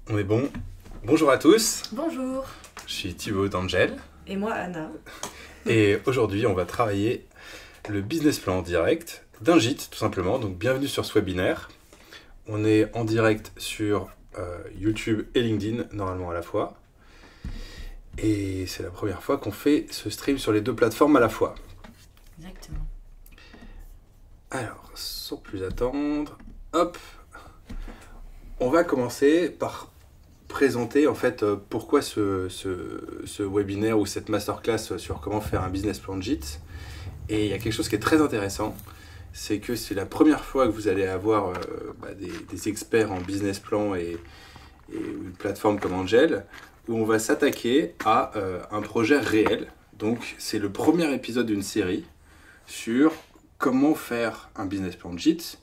On est bon. Bonjour à tous, Bonjour. je suis Thibaut d'Angel Et moi, Anna. et aujourd'hui on va travailler le business plan en direct d'un gîte tout simplement. Donc bienvenue sur ce webinaire. On est en direct sur YouTube et LinkedIn normalement à la fois. Et c'est la première fois qu'on fait ce stream sur les deux plateformes à la fois. Exactement. Alors, sans plus attendre, hop, on va commencer par présenter en fait pourquoi ce webinaire ou cette masterclass sur comment faire un business plan de gîte. Et il y a quelque chose qui est très intéressant, c'est que c'est la première fois que vous allez avoir des experts en business plan et une plateforme comme Angel, où on va s'attaquer à un projet réel. Donc c'est le premier épisode d'une série sur comment faire un business plan de gîte.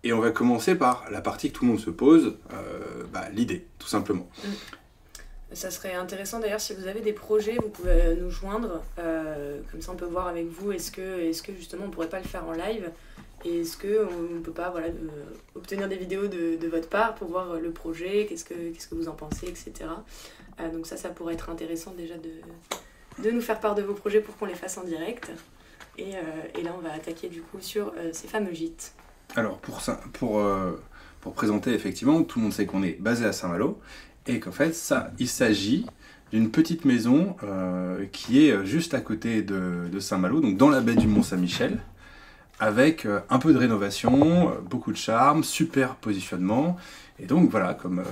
Et on va commencer par la partie que tout le monde se pose, l'idée, tout simplement. Ça serait intéressant d'ailleurs si vous avez des projets, vous pouvez nous joindre. Comme ça on peut voir avec vous, est-ce que justement on ne pourrait pas le faire en live? Et est-ce qu'on ne peut pas obtenir des vidéos de votre part pour voir le projet, qu'est-ce que vous en pensez, etc. Donc ça pourrait être intéressant déjà de nous faire part de vos projets pour qu'on les fasse en direct. Et là on va attaquer du coup sur ces fameux gîtes. Alors pour présenter, effectivement, tout le monde sait qu'on est basé à Saint-Malo et qu'en fait, il s'agit d'une petite maison qui est juste à côté de Saint-Malo, donc dans la baie du Mont-Saint-Michel, avec un peu de rénovation, beaucoup de charme, super positionnement. Et donc voilà, comme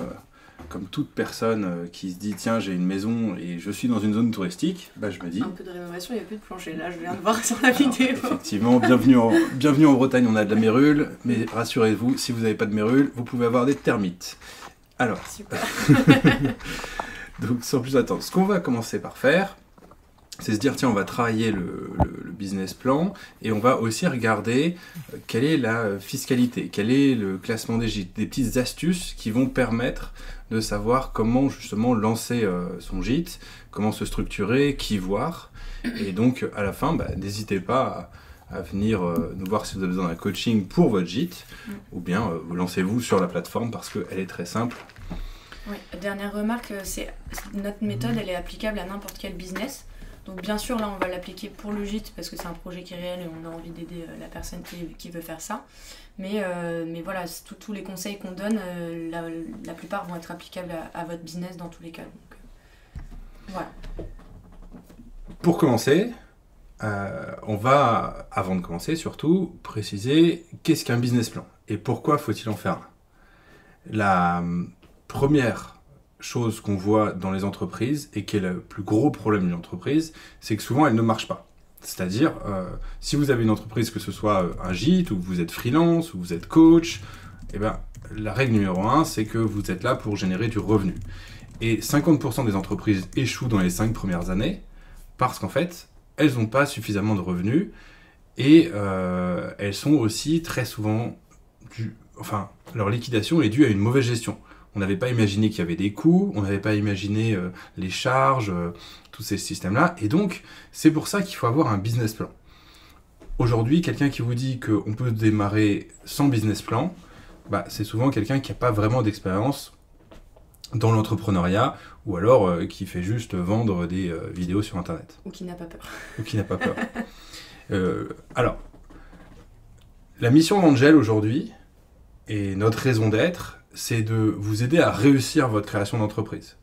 toute personne qui se dit tiens, j'ai une maison et je suis dans une zone touristique, je me dis... Un peu de rénovation, il n'y a plus de plancher, là je viens de voir sur la vidéo. Effectivement, bienvenue en Bretagne, on a de la mérule, mais rassurez-vous, si vous n'avez pas de mérule, vous pouvez avoir des termites. Alors, super. Donc sans plus attendre, ce qu'on va commencer par faire, c'est se dire tiens, on va travailler le business plan et on va aussi regarder quelle est la fiscalité, quel est le classement des gîtes, des petites astuces qui vont permettre de savoir comment justement lancer son gîte, comment se structurer, qui voir. Et donc à la fin, n'hésitez pas à venir nous voir si vous avez besoin d'un coaching pour votre gîte, ou bien vous lancez-vous sur la plateforme parce qu'elle est très simple. Oui, dernière remarque, notre méthode elle est applicable à n'importe quel business. Donc bien sûr là on va l'appliquer pour le gîte parce que c'est un projet qui est réel et on a envie d'aider la personne qui veut faire ça. Mais voilà, tous les conseils qu'on donne, la plupart vont être applicables à votre business dans tous les cas. Donc, voilà. Pour commencer, on va, avant de commencer surtout, préciser qu'est-ce qu'un business plan et pourquoi faut-il en faire un. La première chose qu'on voit dans les entreprises et qui est le plus gros problème d'une entreprise, c'est que souvent elle ne marche pas. C'est-à-dire, si vous avez une entreprise, que ce soit un gîte, ou vous êtes freelance, ou vous êtes coach, la règle numéro 1, c'est que vous êtes là pour générer du revenu. Et 50% des entreprises échouent dans les 5 premières années parce qu'en fait, elles n'ont pas suffisamment de revenus et elles sont aussi très souvent... leur liquidation est due à une mauvaise gestion. On n'avait pas imaginé qu'il y avait des coûts, on n'avait pas imaginé les charges, tous ces systèmes-là. Et donc, c'est pour ça qu'il faut avoir un business plan. Aujourd'hui, quelqu'un qui vous dit qu'on peut démarrer sans business plan, c'est souvent quelqu'un qui n'a pas vraiment d'expérience dans l'entrepreneuriat, ou alors qui fait juste vendre des vidéos sur Internet. Ou qui n'a pas peur. Ou qui n'a pas peur. Alors, la mission d'Angel aujourd'hui, et notre raison d'être, c'est de vous aider à réussir votre création d'entreprise.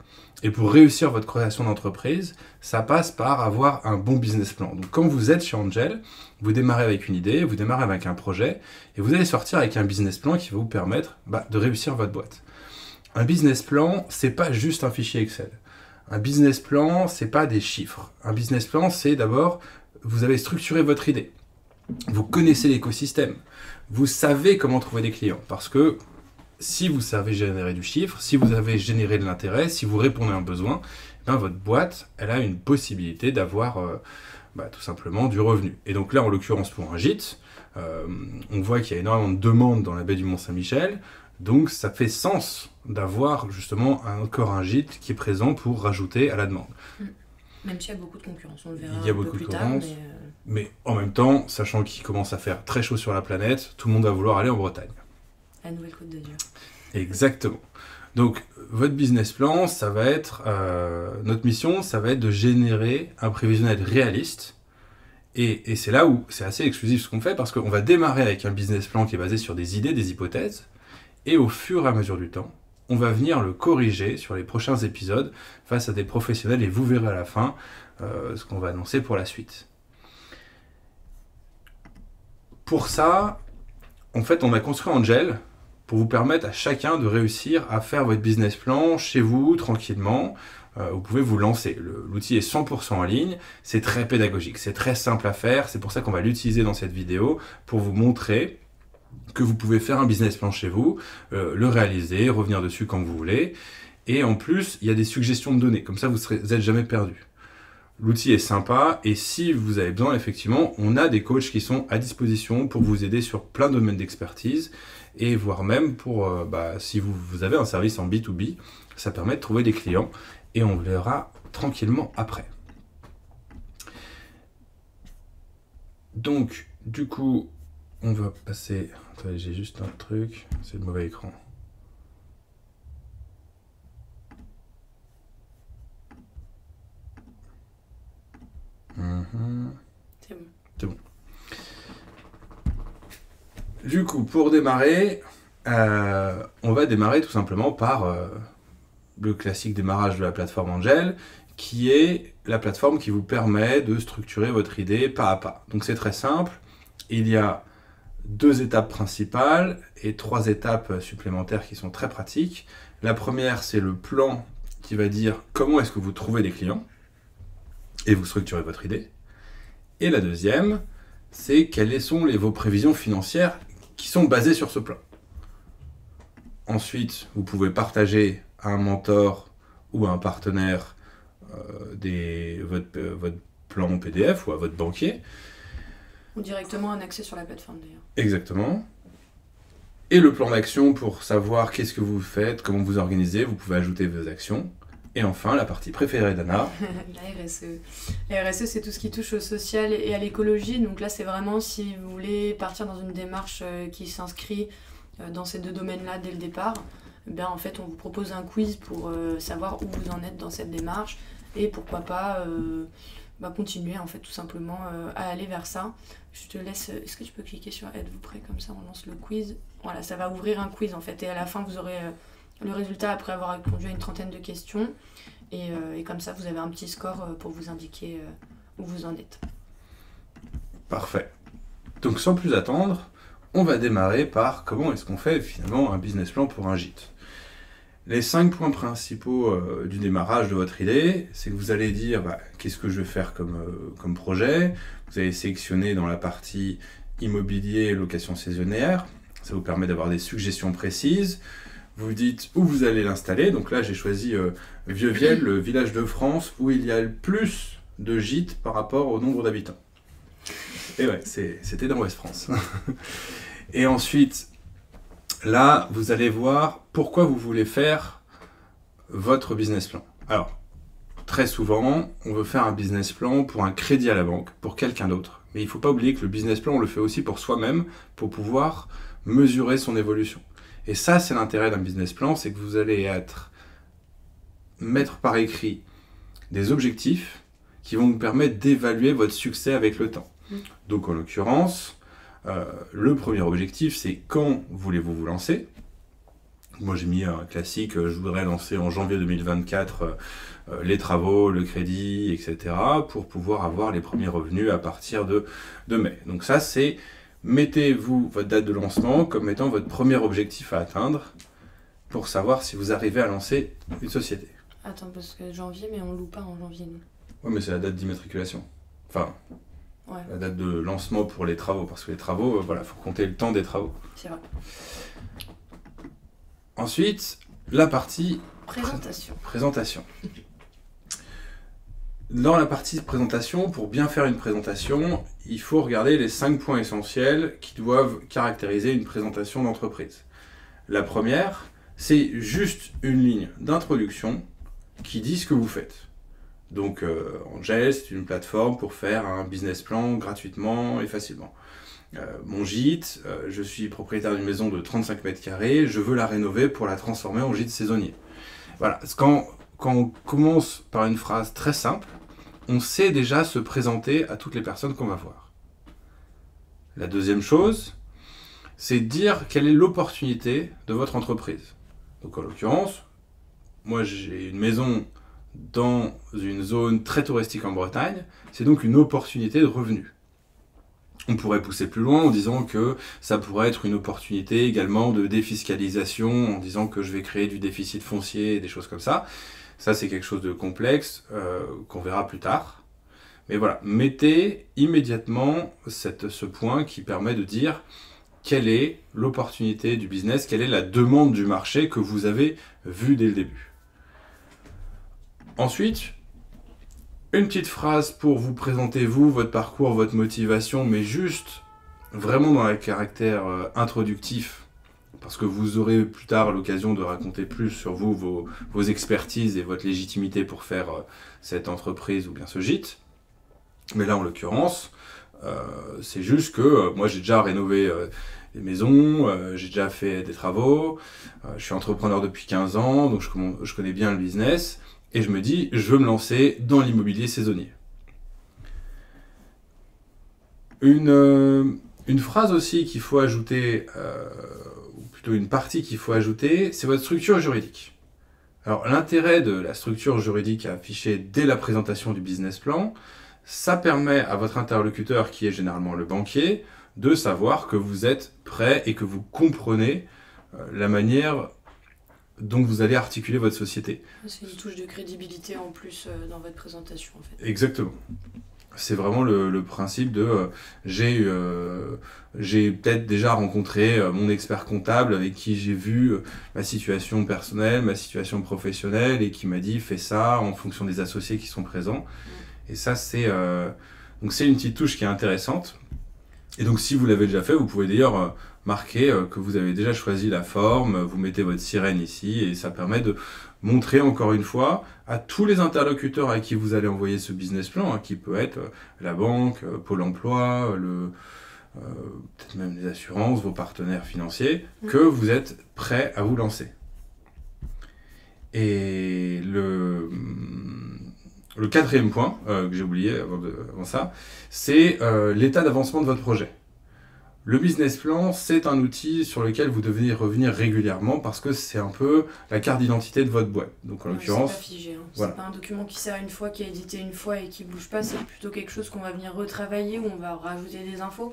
Et pour réussir votre création d'entreprise, ça passe par avoir un bon business plan. Donc quand vous êtes chez Angel, vous démarrez avec une idée, vous démarrez avec un projet, et vous allez sortir avec un business plan qui va vous permettre de réussir votre boîte. Un business plan, c'est pas juste un fichier Excel. Un business plan, c'est pas des chiffres. Un business plan, c'est d'abord, vous avez structuré votre idée. Vous connaissez l'écosystème. Vous savez comment trouver des clients. Parce que si vous savez générer du chiffre, si vous avez généré de l'intérêt, si vous répondez à un besoin, votre boîte, elle a une possibilité d'avoir tout simplement du revenu. Et donc là, en l'occurrence pour un gîte, on voit qu'il y a énormément de demandes dans la baie du Mont-Saint-Michel, donc ça fait sens d'avoir justement encore un gîte qui est présent pour rajouter à la demande. Même s'il y a beaucoup de concurrence, on le verra il y a un peu beaucoup de plus tard. concurrence, mais en même temps, sachant qu'il commence à faire très chaud sur la planète, tout le monde va vouloir aller en Bretagne. La nouvelle Côte d'Azur. Exactement. Donc, votre business plan, ça va être notre mission, ça va être de générer un prévisionnel réaliste. Et c'est là où c'est assez exclusif ce qu'on fait, parce qu'on va démarrer avec un business plan qui est basé sur des idées, des hypothèses, et au fur et à mesure du temps, on va venir le corriger sur les prochains épisodes face à des professionnels, et vous verrez à la fin ce qu'on va annoncer pour la suite. Pour ça, en fait, on a construit Angel pour vous permettre à chacun de réussir à faire votre business plan chez vous, tranquillement. Vous pouvez vous lancer. L'outil est 100% en ligne, c'est très pédagogique, c'est très simple à faire, c'est pour ça qu'on va l'utiliser dans cette vidéo, pour vous montrer que vous pouvez faire un business plan chez vous, le réaliser, revenir dessus quand vous voulez, et en plus, il y a des suggestions de données, comme ça vous n'êtes jamais perdu. L'outil est sympa, et si vous avez besoin, effectivement, on a des coachs qui sont à disposition pour vous aider sur plein de domaines d'expertise, et voire même pour, si vous avez un service en B2B, ça permet de trouver des clients, et on verra tranquillement après. Donc, du coup, on va passer... Attendez, j'ai juste un truc, c'est le mauvais écran. C'est bon. C'est bon. Du coup, pour démarrer, on va démarrer tout simplement par le classique démarrage de la plateforme Angel, qui est la plateforme qui vous permet de structurer votre idée pas à pas. Donc c'est très simple, il y a 2 étapes principales et 3 étapes supplémentaires qui sont très pratiques. La première, c'est le plan qui va dire comment est-ce que vous trouvez des clients et vous structurez votre idée. Et la deuxième, c'est quelles sont vos prévisions financières qui sont basées sur ce plan. Ensuite, vous pouvez partager à un mentor ou à un partenaire votre plan PDF ou à votre banquier. Ou directement un accès sur la plateforme d'ailleurs. Exactement. Et le plan d'action pour savoir qu'est-ce que vous faites, comment vous organisez, vous pouvez ajouter vos actions. Et enfin, la partie préférée d'Anna. La RSE. La RSE, c'est tout ce qui touche au social et à l'écologie. Donc là, c'est vraiment si vous voulez partir dans une démarche qui s'inscrit dans ces 2 domaines-là dès le départ. Ben, en fait, on vous propose un quiz pour savoir où vous en êtes dans cette démarche et pourquoi pas continuer en fait tout simplement à aller vers ça. Je te laisse, est-ce que tu peux cliquer sur êtes-vous prêt, comme ça on lance le quiz. Voilà, ça va ouvrir un quiz en fait et à la fin vous aurez le résultat après avoir répondu à une trentaine de questions et comme ça vous avez un petit score pour vous indiquer où vous en êtes. Parfait. Donc sans plus attendre, on va démarrer par comment est-ce qu'on fait finalement un business plan pour un gîte. Les 5 points principaux du démarrage de votre idée, c'est que vous allez dire qu'est-ce que je vais faire comme projet. Vous allez sélectionner dans la partie immobilier et location saisonnière. Ça vous permet d'avoir des suggestions précises. Vous dites où vous allez l'installer. Donc là, j'ai choisi Vieux-Vielle, le village de France, où il y a le plus de gîtes par rapport au nombre d'habitants. Et ouais, c'était dans Ouest France. Et ensuite, là, vous allez voir pourquoi vous voulez faire votre business plan. Alors, très souvent, on veut faire un business plan pour un crédit à la banque, pour quelqu'un d'autre. Mais il ne faut pas oublier que le business plan, on le fait aussi pour soi-même, pour pouvoir mesurer son évolution. Et ça, c'est l'intérêt d'un business plan, c'est que vous allez mettre par écrit des objectifs qui vont vous permettre d'évaluer votre succès avec le temps. Donc, en l'occurrence, le premier objectif, c'est quand voulez-vous vous lancer. Moi, j'ai mis un classique, je voudrais lancer en janvier 2024 les travaux, le crédit, etc. pour pouvoir avoir les premiers revenus à partir de mai. Donc ça, c'est mettez-vous votre date de lancement comme étant votre premier objectif à atteindre pour savoir si vous arrivez à lancer une société. Attends, parce que janvier, mais on loue pas en janvier, nous. Oui, mais c'est la date d'immatriculation. Enfin, ouais. La date de lancement pour les travaux, parce que les travaux, voilà, faut compter le temps des travaux. C'est vrai. Ensuite, la partie présentation. Dans la partie présentation, pour bien faire une présentation, il faut regarder les 5 points essentiels qui doivent caractériser une présentation d'entreprise. La première, c'est juste une ligne d'introduction qui dit ce que vous faites. Donc, Angel, c'est une plateforme pour faire un business plan gratuitement et facilement. Mon gîte, je suis propriétaire d'une maison de 35 mètres carrés, je veux la rénover pour la transformer en gîte saisonnier. Voilà, quand on commence par une phrase très simple, on sait déjà se présenter à toutes les personnes qu'on va voir. La deuxième chose, c'est dire quelle est l'opportunité de votre entreprise. Donc en l'occurrence, moi j'ai une maison dans une zone très touristique en Bretagne, c'est donc une opportunité de revenu. On pourrait pousser plus loin en disant que ça pourrait être une opportunité également de défiscalisation, en disant que je vais créer du déficit foncier et des choses comme ça. Ça, c'est quelque chose de complexe qu'on verra plus tard. Mais voilà, mettez immédiatement ce point qui permet de dire quelle est l'opportunité du business, quelle est la demande du marché que vous avez vue dès le début. Ensuite, une petite phrase pour vous présenter vous, votre parcours, votre motivation, mais juste vraiment dans le caractère introductif, parce que vous aurez plus tard l'occasion de raconter plus sur vous, vos expertises et votre légitimité pour faire cette entreprise ou bien ce gîte. Mais là, en l'occurrence, c'est juste que moi, j'ai déjà rénové des maisons, j'ai déjà fait des travaux, je suis entrepreneur depuis 15 ans, donc je connais bien le business. Et je me dis, je veux me lancer dans l'immobilier saisonnier. Une phrase aussi qu'il faut ajouter, ou plutôt une partie qu'il faut ajouter, c'est votre structure juridique. Alors l'intérêt de la structure juridique affichée dès la présentation du business plan, ça permet à votre interlocuteur, qui est généralement le banquier, de savoir que vous êtes prêt et que vous comprenez la manière dont vous allez articuler votre société. C'est une touche de crédibilité en plus dans votre présentation en fait. Exactement. C'est vraiment le principe de j'ai peut-être déjà rencontré mon expert comptable avec qui j'ai vu ma situation personnelle, ma situation professionnelle et qui m'a dit fais ça en fonction des associés qui sont présents. Et ça donc c'est une petite touche qui est intéressante. Et donc si vous l'avez déjà fait, vous pouvez d'ailleurs marquer que vous avez déjà choisi la forme, vous mettez votre sirène ici et ça permet de montrer encore une fois à tous les interlocuteurs à qui vous allez envoyer ce business plan, qui peut être la banque, Pôle emploi, peut-être même les assurances, vos partenaires financiers, que vous êtes prêt à vous lancer. Et le quatrième point que j'ai oublié avant ça, c'est l'état d'avancement de votre projet. Le business plan, c'est un outil sur lequel vous devez revenir régulièrement parce que c'est un peu la carte d'identité de votre boîte. Donc en l'occurrence, c'est pas figé, hein. Voilà. C'est pas un document qui sert une fois, qui est édité une fois et qui bouge pas, c'est plutôt quelque chose qu'on va venir retravailler où on va rajouter des infos.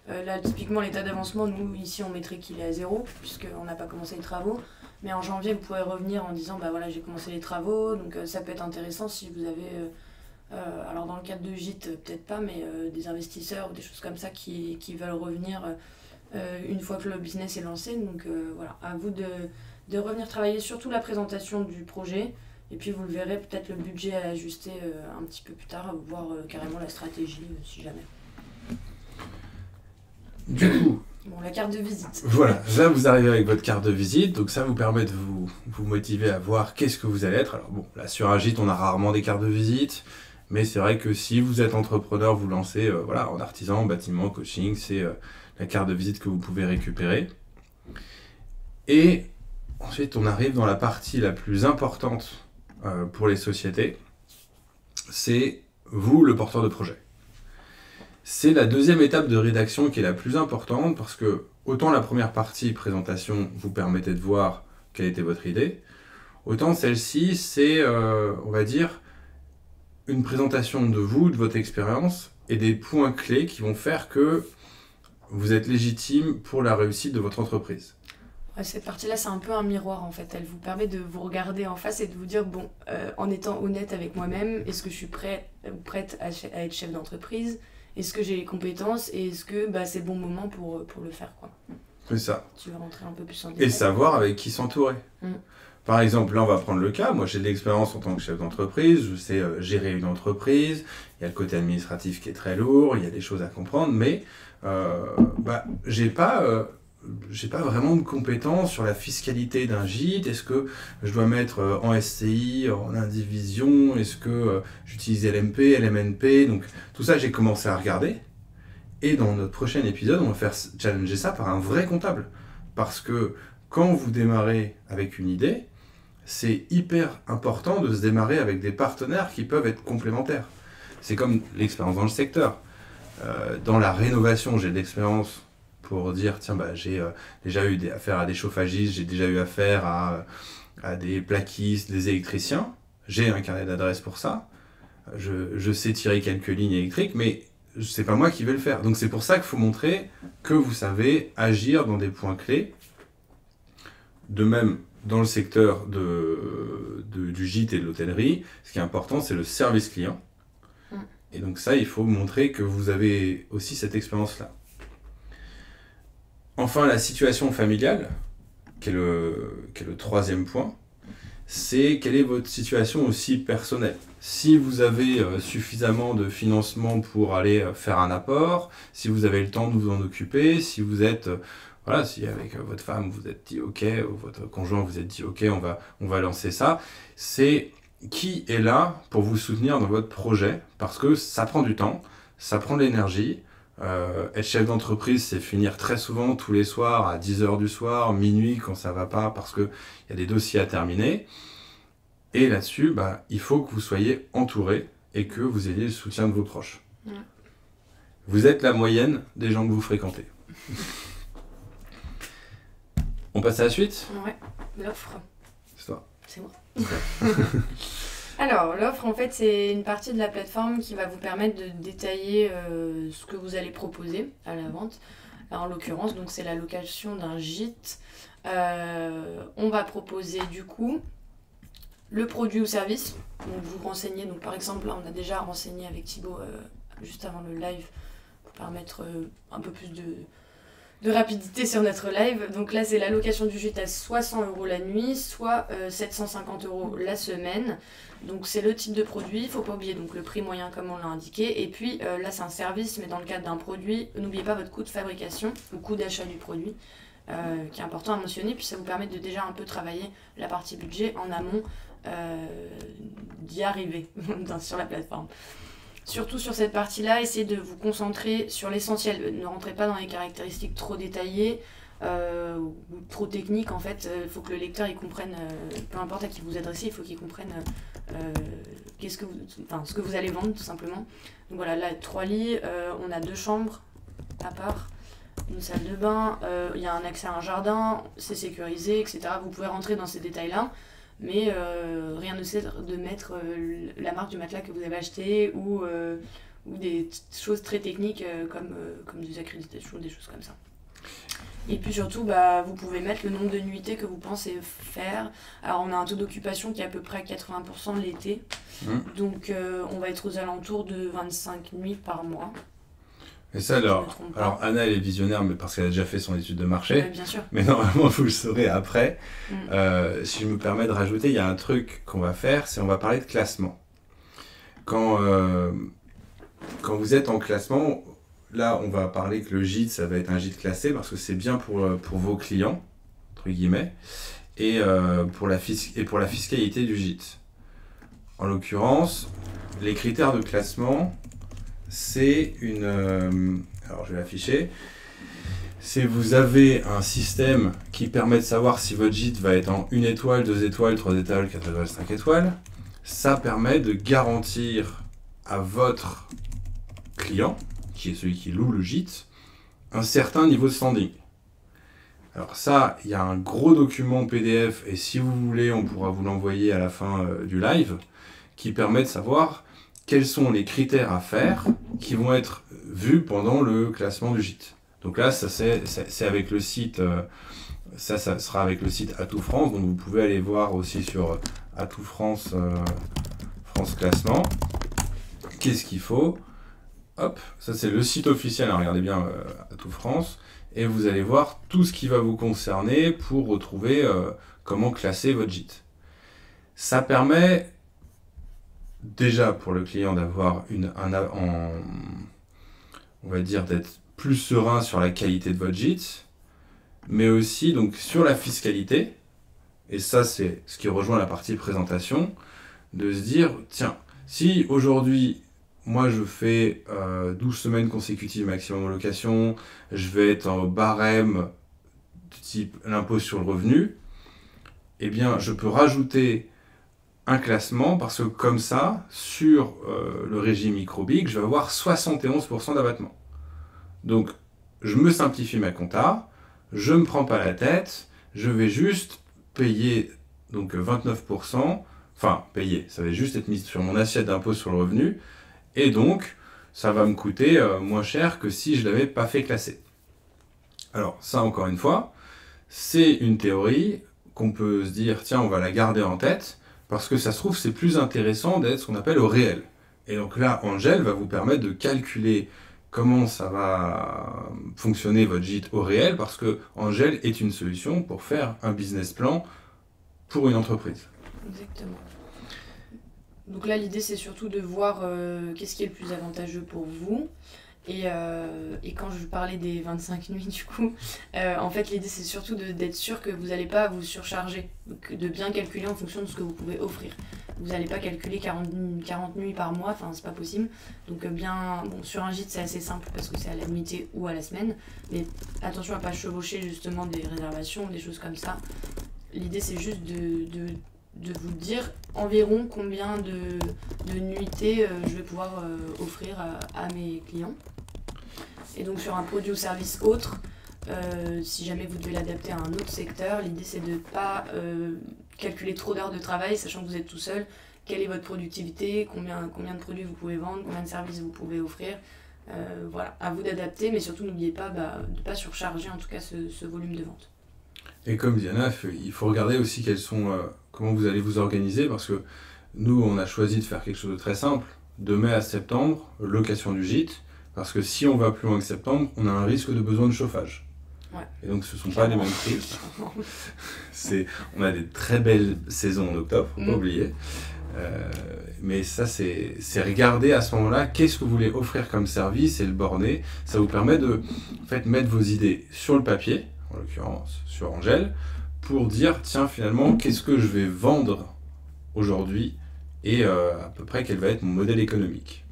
Là, typiquement, l'état d'avancement, nous, ici, on mettrait qu'il est à 0, puisqu'on n'a pas commencé les travaux. Mais en janvier, vous pourrez revenir en disant, bah voilà, j'ai commencé les travaux, donc ça peut être intéressant si vous avez... alors dans le cadre de gîte, peut-être pas, mais des investisseurs ou des choses comme ça qui veulent revenir une fois que le business est lancé. Donc voilà, à vous de revenir travailler surtout la présentation du projet. Et puis vous le verrez, peut-être le budget à ajuster un petit peu plus tard, voire carrément la stratégie, si jamais. Du coup, bon, la carte de visite. Voilà, là vous arrivez avec votre carte de visite, donc ça vous permet de vous motiver à voir qu'est-ce que vous allez être. Alors bon, là sur un gîte, on a rarement des cartes de visite. Mais c'est vrai que si vous êtes entrepreneur, vous lancez en artisan, bâtiment, coaching, c'est la carte de visite que vous pouvez récupérer. Et ensuite, on arrive dans la partie la plus importante pour les sociétés. C'est vous, le porteur de projet. C'est la deuxième étape de rédaction qui est la plus importante parce que autant la première partie, présentation, vous permettait de voir quelle était votre idée, autant celle-ci, c'est, on va dire, une présentation de vous, de votre expérience et des points clés qui vont faire que vous êtes légitime pour la réussite de votre entreprise. Ouais, cette partie-là, c'est un peu un miroir en fait. Elle vous permet de vous regarder en face et de vous dire, bon, en étant honnête avec moi-même, est-ce que je suis prête à être chef d'entreprise ? Est-ce que j'ai les compétences ? Et est-ce que c'est le bon moment pour le faire, quoi. C'est ça. Tu vas rentrer un peu plus en détail. Et savoir avec qui s'entourer. Par exemple, là on va prendre le cas, moi j'ai de l'expérience en tant que chef d'entreprise, je sais gérer une entreprise, il y a le côté administratif qui est très lourd, il y a des choses à comprendre, mais j'ai pas vraiment de compétences sur la fiscalité d'un gîte. Est-ce que je dois mettre en SCI, en indivision, est-ce que j'utilise LMP, LMNP, donc tout ça j'ai commencé à regarder, et dans notre prochain épisode on va faire challenger ça par un vrai comptable, parce que quand vous démarrez avec une idée, c'est hyper important de se démarrer avec des partenaires qui peuvent être complémentaires. C'est comme l'expérience dans le secteur. Dans la rénovation, j'ai de l'expérience pour dire, tiens, j'ai déjà eu affaire à des chauffagistes, j'ai déjà eu affaire à des plaquistes, des électriciens. J'ai un carnet d'adresses pour ça. Je sais tirer quelques lignes électriques, mais c'est pas moi qui vais le faire. Donc c'est pour ça qu'il faut montrer que vous savez agir dans des points clés. De même, dans le secteur du gîte et de l'hôtellerie, ce qui est important, c'est le service client. Et donc ça, il faut montrer que vous avez aussi cette expérience-là. Enfin, la situation familiale, qui est le troisième point, c'est quelle est votre situation aussi personnelle. Si vous avez suffisamment de financement pour aller faire un apport, si vous avez le temps de vous en occuper, si vous êtes... Voilà, si avec votre femme vous êtes dit ok, ou votre conjoint vous êtes dit ok, on va lancer ça, c'est qui est là pour vous soutenir dans votre projet, parce que ça prend du temps, ça prend de l'énergie. Être chef d'entreprise, c'est finir très souvent tous les soirs à 10h du soir, minuit quand ça va pas, parce qu'il y a des dossiers à terminer. Et là-dessus, il faut que vous soyez entouré et que vous ayez le soutien de vos proches. Ouais. Vous êtes la moyenne des gens que vous fréquentez. On passe à la suite ? Ouais, l'offre. C'est toi. C'est moi. Alors, l'offre, en fait, c'est une partie de la plateforme qui va vous permettre de détailler ce que vous allez proposer à la vente. Alors, en l'occurrence, donc, c'est la location d'un gîte. On va proposer, du coup, le produit ou service. Donc, vous renseignez. Donc, par exemple, là, on a déjà renseigné avec Thibaut juste avant le live pour permettre un peu plus de rapidité sur notre live. Donc là, c'est la location du gîte à soit 100 € la nuit, soit 750 € la semaine. Donc c'est le type de produit, il ne faut pas oublier donc, le prix moyen comme on l'a indiqué. Et puis là, c'est un service, mais dans le cadre d'un produit, n'oubliez pas votre coût de fabrication ou coût d'achat du produit, qui est important à mentionner. Puis ça vous permet de déjà un peu travailler la partie budget en amont d'y arriver sur la plateforme. Surtout sur cette partie-là, essayez de vous concentrer sur l'essentiel. Ne rentrez pas dans les caractéristiques trop détaillées ou trop techniques. En fait, il faut que le lecteur il comprenne, peu importe à qui vous adressez, il faut qu'il comprenne ce que vous allez vendre tout simplement. Donc voilà, là 3 lits, on a 2 chambres à part, une salle de bain, il y a un accès à un jardin, c'est sécurisé, etc. Vous pouvez rentrer dans ces détails-là. Mais rien ne sert de mettre la marque du matelas que vous avez acheté ou des choses très techniques comme des accréditations, des choses comme ça. Et puis surtout, vous pouvez mettre le nombre de nuitées que vous pensez faire. Alors on a un taux d'occupation qui est à peu près à 80% l'été. Donc on va être aux alentours de 25 nuits par mois. Et ça, alors Anna, elle est visionnaire, mais parce qu'elle a déjà fait son étude de marché. Bien sûr. Mais normalement, vous le saurez après. Si je me permets de rajouter, il y a un truc qu'on va faire, c'est on va parler de classement. Quand vous êtes en classement, là, on va parler que le gîte, ça va être un gîte classé, parce que c'est bien pour vos clients, entre guillemets, et pour la fiscalité du gîte. En l'occurrence, les critères de classement... c'est alors je vais l'afficher. C'est vous avez un système qui permet de savoir si votre gîte va être en 1 étoile, 2 étoiles, 3 étoiles, 4 étoiles, 5 étoiles. Ça permet de garantir à votre client, qui est celui qui loue le gîte, un certain niveau de standing. Alors ça, il y a un gros document PDF, et si vous voulez, on pourra vous l'envoyer à la fin du live, qui permet de savoir quels sont les critères à faire qui vont être vus pendant le classement du gîte. Donc là, ça c'est avec le site, ça sera avec le site Atout France, donc vous pouvez aller voir aussi sur Atout France, France Classement. Qu'est-ce qu'il faut ? Hop, ça c'est le site officiel, hein, regardez bien Atout France, et vous allez voir tout ce qui va vous concerner pour retrouver comment classer votre gîte. Ça permet déjà pour le client d'avoir on va dire d'être plus serein sur la qualité de votre gîte, mais aussi donc sur la fiscalité, et ça c'est ce qui rejoint la partie présentation, de se dire tiens, si aujourd'hui moi je fais 12 semaines consécutives maximum en location, je vais être en barème de type l'impôt sur le revenu, eh bien, je peux rajouter un classement parce que comme ça, sur le régime microbique, je vais avoir 71% d'abattement. Donc, je me simplifie ma compta, je ne me prends pas la tête, je vais juste payer donc 29%, enfin payer, ça va juste être mis sur mon assiette d'impôt sur le revenu, et donc ça va me coûter moins cher que si je ne l'avais pas fait classer. Alors ça encore une fois, c'est une théorie qu'on peut se dire, tiens, on va la garder en tête, parce que ça se trouve, c'est plus intéressant d'être ce qu'on appelle au réel. Et donc là, Angel va vous permettre de calculer comment ça va fonctionner votre gîte au réel, parce que Angel est une solution pour faire un business plan pour une entreprise. Exactement. Donc là, l'idée, c'est surtout de voir qu'est-ce qui est le plus avantageux pour vous. Et quand je parlais des 25 nuits, du coup, en fait, l'idée, c'est surtout d'être sûr que vous n'allez pas vous surcharger. Donc, de bien calculer en fonction de ce que vous pouvez offrir. Vous n'allez pas calculer 40 nuits par mois, enfin, c'est pas possible. Donc, sur un gîte, c'est assez simple parce que c'est à la nuitée ou à la semaine. Mais attention à ne pas chevaucher justement des réservations, des choses comme ça. L'idée, c'est juste de vous dire environ combien de nuitées je vais pouvoir offrir à mes clients. Et donc sur un produit ou service autre, si jamais vous devez l'adapter à un autre secteur, l'idée c'est de ne pas calculer trop d'heures de travail, sachant que vous êtes tout seul. Quelle est votre productivité, combien de produits vous pouvez vendre, combien de services vous pouvez offrir. Voilà, à vous d'adapter, mais surtout n'oubliez pas de ne pas surcharger en tout cas ce volume de vente. Et comme Diana, il faut regarder aussi comment vous allez vous organiser, parce que nous, on a choisi de faire quelque chose de très simple. De mai à septembre, location du gîte, parce que si on va plus loin que septembre, on a un risque de besoin de chauffage. Ouais. Et donc ce ne sont pas les mêmes prix. On a des très belles saisons en octobre, faut pas oublier. Mais ça, c'est regarder à ce moment-là qu'est-ce que vous voulez offrir comme service et le borner. Ça vous permet de mettre vos idées sur le papier, en l'occurrence sur Angel, pour dire, tiens, finalement, qu'est-ce que je vais vendre aujourd'hui et à peu près quel va être mon modèle économique.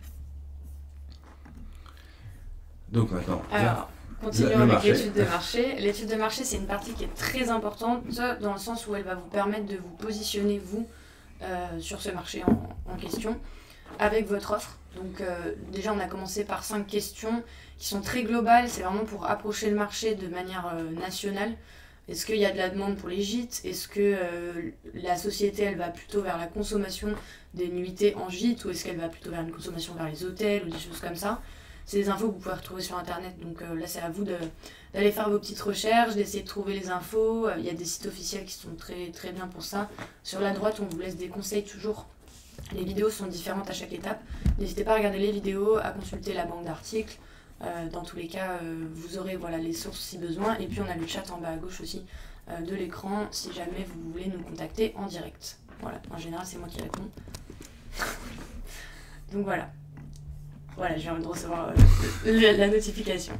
Donc maintenant... Alors, continuons avec l'étude de marché. L'étude de marché, c'est une partie qui est très importante dans le sens où elle va vous permettre de vous positionner, vous, sur ce marché en question, avec votre offre. Donc déjà, on a commencé par 5 questions qui sont très globales. C'est vraiment pour approcher le marché de manière nationale. Est-ce qu'il y a de la demande pour les gîtes? Est-ce que la société, elle va plutôt vers la consommation des nuitées en gîte, ou est-ce qu'elle va plutôt vers une consommation vers les hôtels ou des choses comme ça? C'est des infos que vous pouvez retrouver sur internet, donc là c'est à vous d'aller faire vos petites recherches, d'essayer de trouver les infos. Il y a des sites officiels qui sont très, très bien pour ça. Sur la droite, on vous laisse des conseils toujours. Les vidéos sont différentes à chaque étape. N'hésitez pas à regarder les vidéos, à consulter la banque d'articles. Dans tous les cas, vous aurez les sources si besoin. Et puis on a le chat en bas à gauche aussi de l'écran si jamais vous voulez nous contacter en direct. Voilà, en général c'est moi qui réponds. Donc voilà. Voilà, j'ai envie de recevoir la notification.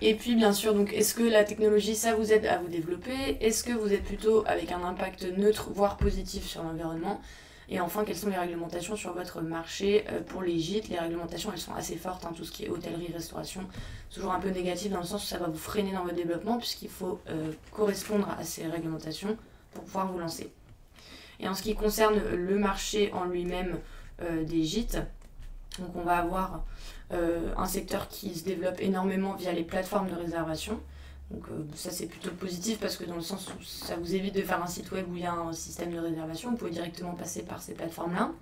Et puis bien sûr, donc, est-ce que la technologie, ça vous aide à vous développer? Est-ce que vous êtes plutôt avec un impact neutre, voire positif sur l'environnement? Et enfin, quelles sont les réglementations sur votre marché pour les gîtes? Les réglementations, elles sont assez fortes, tout ce qui est hôtellerie, restauration, toujours un peu négatif dans le sens où ça va vous freiner dans votre développement, puisqu'il faut correspondre à ces réglementations pour pouvoir vous lancer. Et en ce qui concerne le marché en lui-même des gîtes, donc on va avoir un secteur qui se développe énormément via les plateformes de réservation. Donc ça c'est plutôt positif parce que dans le sens où ça vous évite de faire un site web où il y a un système de réservation, vous pouvez directement passer par ces plateformes-là.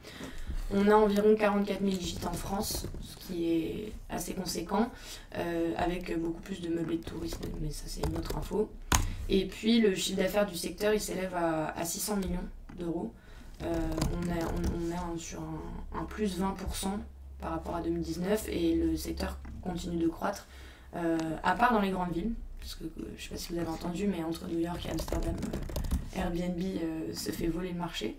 On a environ 44 000 gîtes en France, ce qui est assez conséquent, avec beaucoup plus de meublés de tourisme, mais ça c'est une autre info. Et puis le chiffre d'affaires du secteur il s'élève à 600 millions d'euros. On est sur un plus 20% par rapport à 2019 et le secteur continue de croître, à part dans les grandes villes, parce que je ne sais pas si vous avez entendu, mais entre New York et Amsterdam, Airbnb se fait voler le marché.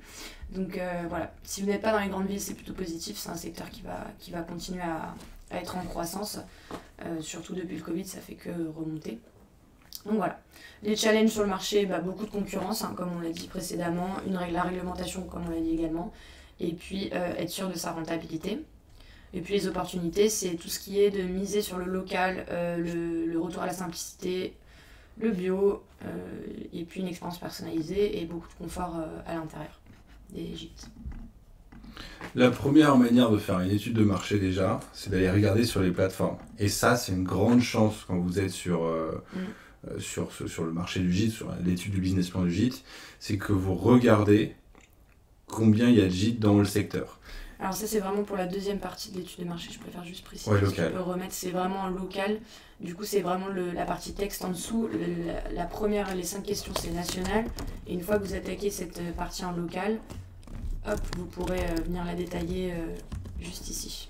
Donc voilà, si vous n'êtes pas dans les grandes villes, c'est plutôt positif, c'est un secteur qui va continuer à être en croissance, surtout depuis le Covid, ça fait que remonter. Donc voilà, les challenges sur le marché, beaucoup de concurrence, comme on l'a dit précédemment, la réglementation comme on l'a dit également, et puis être sûr de sa rentabilité. Et puis les opportunités, c'est tout ce qui est de miser sur le local, le retour à la simplicité, le bio, et puis une expérience personnalisée et beaucoup de confort à l'intérieur des gîtes. La première manière de faire une étude de marché déjà, c'est d'aller regarder sur les plateformes. Et ça, c'est une grande chance quand vous êtes sur le marché du gîte, sur l'étude du business plan du gîte, c'est que vous regardez combien il y a de gîtes dans le secteur. Alors ça, c'est vraiment pour la deuxième partie de l'étude de marché, je préfère juste préciser. Ouais, local. Je peux remettre, c'est vraiment en local. Du coup, c'est vraiment la partie texte en dessous. La première, les 5 questions, c'est national. Et une fois que vous attaquez cette partie en local, hop, vous pourrez venir la détailler juste ici.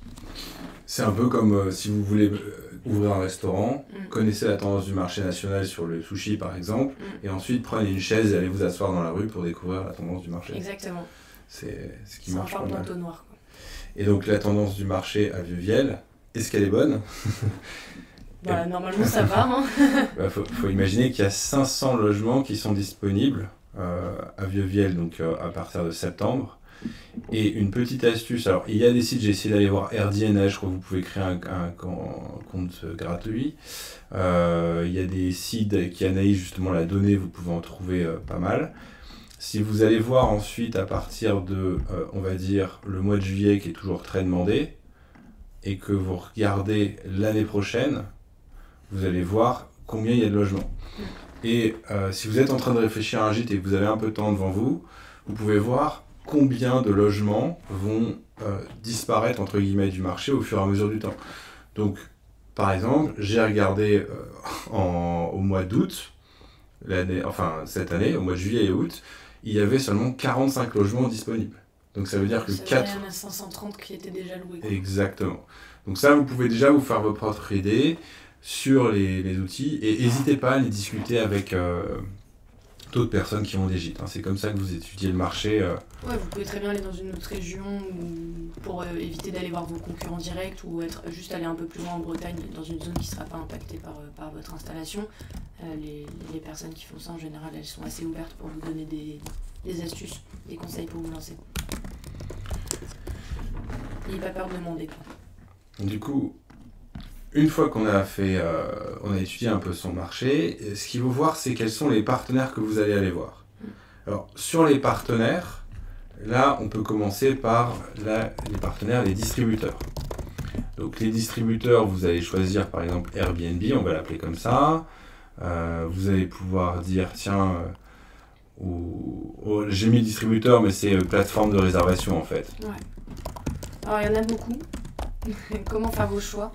C'est un peu comme si vous voulez ouvrir un restaurant, connaissez la tendance du marché national sur le sushi par exemple, et ensuite prenez une chaise et allez vous asseoir dans la rue pour découvrir la tendance du marché. Exactement. C'est ce qui marche pas un mal. entonnoir, quoi. Et donc la tendance du marché à Vieux-Viel, est-ce qu'elle est bonne? Normalement ça va. Hein. Faut imaginer qu'il y a 500 logements qui sont disponibles à Vieux-Viel, donc à partir de septembre. Et une petite astuce, alors il y a des sites, j'ai essayé d'aller voir RDNA, je crois que vous pouvez créer un compte gratuit. Il y a des sites qui analysent justement la donnée, vous pouvez en trouver pas mal. Si vous allez voir ensuite à partir de, on va dire, le mois de juillet qui est toujours très demandé, et que vous regardez l'année prochaine, vous allez voir combien il y a de logements. Et si vous êtes en train de réfléchir à un gîte et que vous avez un peu de temps devant vous, vous pouvez voir combien de logements vont disparaître entre guillemets du marché au fur et à mesure du temps. Donc, par exemple, j'ai regardé au mois d'août, cette année, au mois de juillet et août, il y avait seulement 45 logements disponibles. Donc ça veut dire que 4... Il y en a 530 qui étaient déjà loués. Quoi. Exactement. Donc ça, vous pouvez déjà vous faire votre propre idée sur les outils et n'hésitez pas à les discuter avec d'autres personnes qui ont des gîtes. Hein. C'est comme ça que vous étudiez le marché. Ouais, vous pouvez très bien aller dans une autre région pour éviter d'aller voir vos concurrents directs ou juste aller un peu plus loin en Bretagne, dans une zone qui ne sera pas impactée par votre installation. Les personnes qui font ça, en général, elles sont assez ouvertes pour vous donner des astuces, des conseils pour vous lancer. N'ayez pas peur de demander. Quoi. Du coup, une fois qu'on a on a étudié un peu son marché, ce qu'il faut voir, c'est quels sont les partenaires que vous allez aller voir. Alors, sur les partenaires, là, on peut commencer par les partenaires, les distributeurs. Donc, les distributeurs, vous allez choisir, par exemple, Airbnb, on va l'appeler comme ça. Vous allez pouvoir dire, tiens, j'ai mis distributeur, mais c'est plateforme de réservation, en fait. Ouais. Alors, il y en a beaucoup. Comment faire vos choix?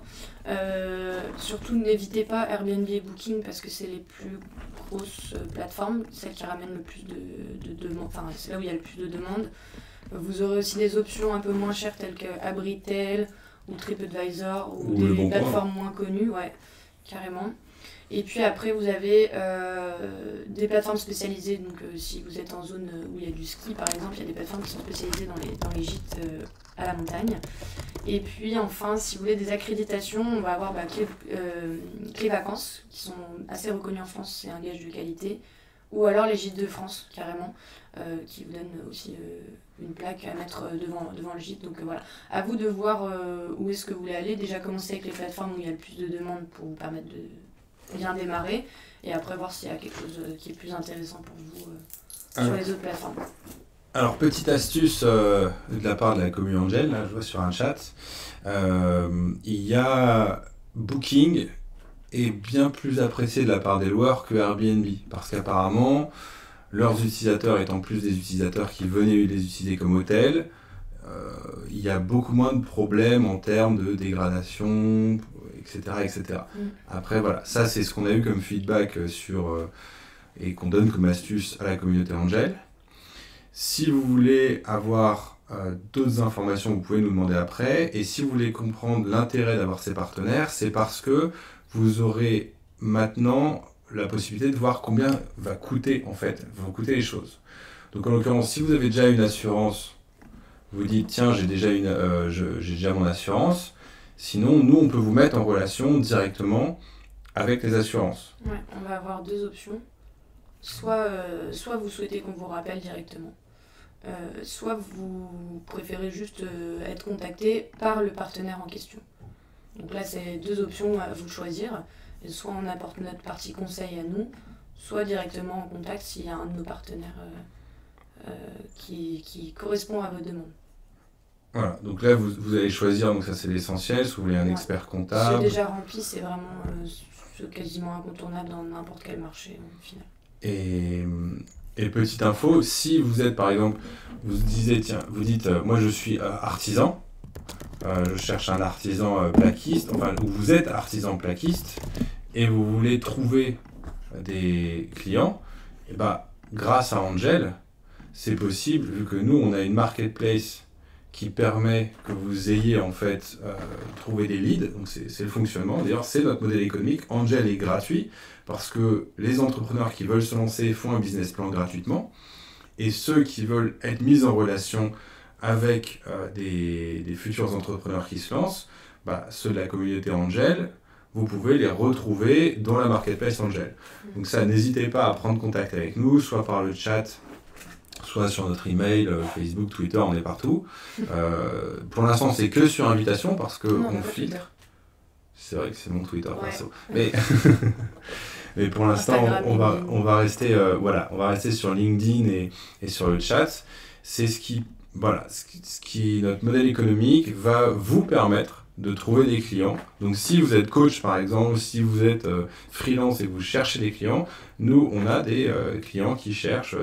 Surtout n'évitez pas Airbnb et Booking parce que c'est les plus grosses plateformes, celles qui ramènent le plus de demandes, enfin c'est là où il y a le plus de demandes. Vous aurez aussi des options un peu moins chères telles que Abritel ou TripAdvisor ou des plateformes moins connues, ouais, carrément. Et puis après vous avez des plateformes spécialisées, donc si vous êtes en zone où il y a du ski par exemple, il y a des plateformes qui sont spécialisées dans les gîtes à la montagne. Et puis enfin, si vous voulez des accréditations, on va avoir Clé Vacances, qui sont assez reconnus en France, c'est un gage de qualité. Ou alors les gîtes de France, carrément, qui vous donnent aussi une plaque à mettre devant le gîte. Donc voilà, à vous de voir où est-ce que vous voulez aller. Déjà commencer avec les plateformes où il y a le plus de demandes pour vous permettre de bien démarrer. Et après voir s'il y a quelque chose qui est plus intéressant pour vous sur les autres plateformes. Alors, petite astuce de la part de la commu Angel, là, je vois sur un chat, il y a Booking est bien plus apprécié de la part des loueurs que Airbnb, parce qu'apparemment, leurs utilisateurs étant plus des utilisateurs qui venaient les utiliser comme hôtel, il y a beaucoup moins de problèmes en termes de dégradation, etc. etc. Après, voilà, ça c'est ce qu'on a eu comme feedback et qu'on donne comme astuce à la communauté Angel. Si vous voulez avoir d'autres informations, vous pouvez nous demander après. Et si vous voulez comprendre l'intérêt d'avoir ces partenaires, c'est parce que vous aurez maintenant la possibilité de voir combien vont coûter les choses. Donc en l'occurrence, si vous avez déjà une assurance, vous dites tiens, j'ai déjà mon assurance. Sinon, nous, on peut vous mettre en relation directement avec les assurances. Ouais, on va avoir deux options. Soit vous souhaitez qu'on vous rappelle directement. Soit vous préférez juste être contacté par le partenaire en question. Donc là, c'est deux options à vous choisir. Et soit on apporte notre partie conseil à nous, soit directement en contact s'il y a un de nos partenaires qui correspond à vos demandes. Voilà, donc là vous allez choisir, donc ça c'est l'essentiel, si vous voulez un expert comptable. C'est déjà rempli, c'est vraiment quasiment incontournable dans n'importe quel marché au final. Et petite info, si vous êtes par exemple, vous dites moi je suis artisan, je cherche un artisan plaquiste, enfin ou vous êtes artisan plaquiste et vous voulez trouver des clients, et grâce à Angel, c'est possible vu que nous on a une marketplace qui permet que vous ayez en fait trouvé des leads, donc c'est le fonctionnement, d'ailleurs c'est notre modèle économique, Angel est gratuit, parce que les entrepreneurs qui veulent se lancer font un business plan gratuitement, et ceux qui veulent être mis en relation avec des futurs entrepreneurs qui se lancent, ceux de la communauté Angel, vous pouvez les retrouver dans la marketplace Angel. Donc ça, n'hésitez pas à prendre contact avec nous, soit par le chat, soit sur notre email, Facebook, Twitter, on est partout. Pour l'instant, c'est que sur invitation parce qu'on filtre. C'est vrai que c'est mon Twitter perso. Mais pour l'instant, on va rester sur LinkedIn et sur le chat. C'est ce qui notre modèle économique va vous permettre de trouver des clients. Donc si vous êtes coach par exemple, si vous êtes freelance et que vous cherchez des clients, nous on a des clients qui cherchent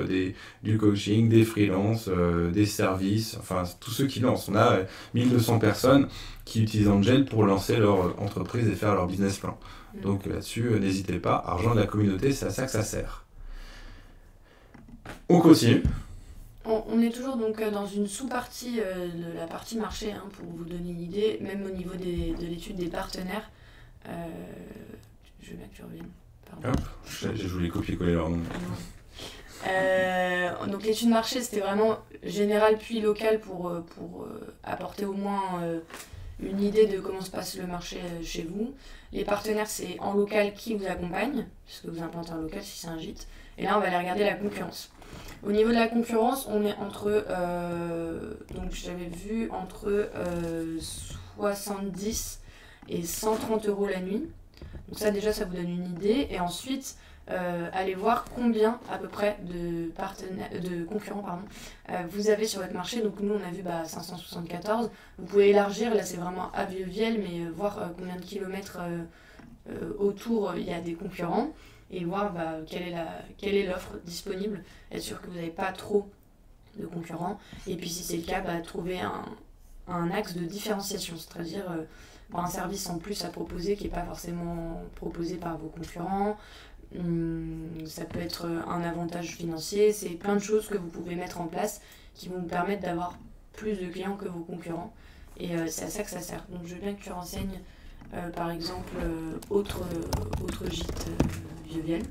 du coaching, des freelances, des services, enfin tous ceux qui lancent. On a 1200 personnes qui utilisent Angel pour lancer leur entreprise et faire leur business plan. Donc là-dessus, n'hésitez pas, argent de la communauté, c'est à ça que ça sert. On continue. On est toujours donc dans une sous-partie de la partie marché, pour vous donner une idée, même au niveau de l'étude des partenaires. Je veux bien que tu reviennes. Pardon. Hop, je voulais copier-coller leur nom. Donc l'étude marché, c'était vraiment général puis local pour apporter au moins une idée de comment se passe le marché chez vous. Les partenaires, c'est en local qui vous accompagne, puisque vous implantez en local si c'est un gîte. Et là, on va aller regarder la concurrence. Au niveau de la concurrence, on est entre, donc j'avais vu entre 70 et 130 € la nuit. Donc ça déjà, ça vous donne une idée. Et ensuite, allez voir combien à peu près de concurrents vous avez sur votre marché. Donc nous, on a vu 574. Vous pouvez élargir, là c'est vraiment à Vieux-Viel, mais voir combien de kilomètres autour il y a des concurrents. Et voir quelle est l'offre disponible, être sûr que vous n'avez pas trop de concurrents. Et puis si c'est le cas, trouver un axe de différenciation, c'est-à-dire un service en plus à proposer qui n'est pas forcément proposé par vos concurrents. Ça peut être un avantage financier, c'est plein de choses que vous pouvez mettre en place qui vont vous permettre d'avoir plus de clients que vos concurrents. Et c'est à ça que ça sert. Donc je veux bien que tu renseignes par exemple autre gîte Vieux-Viel.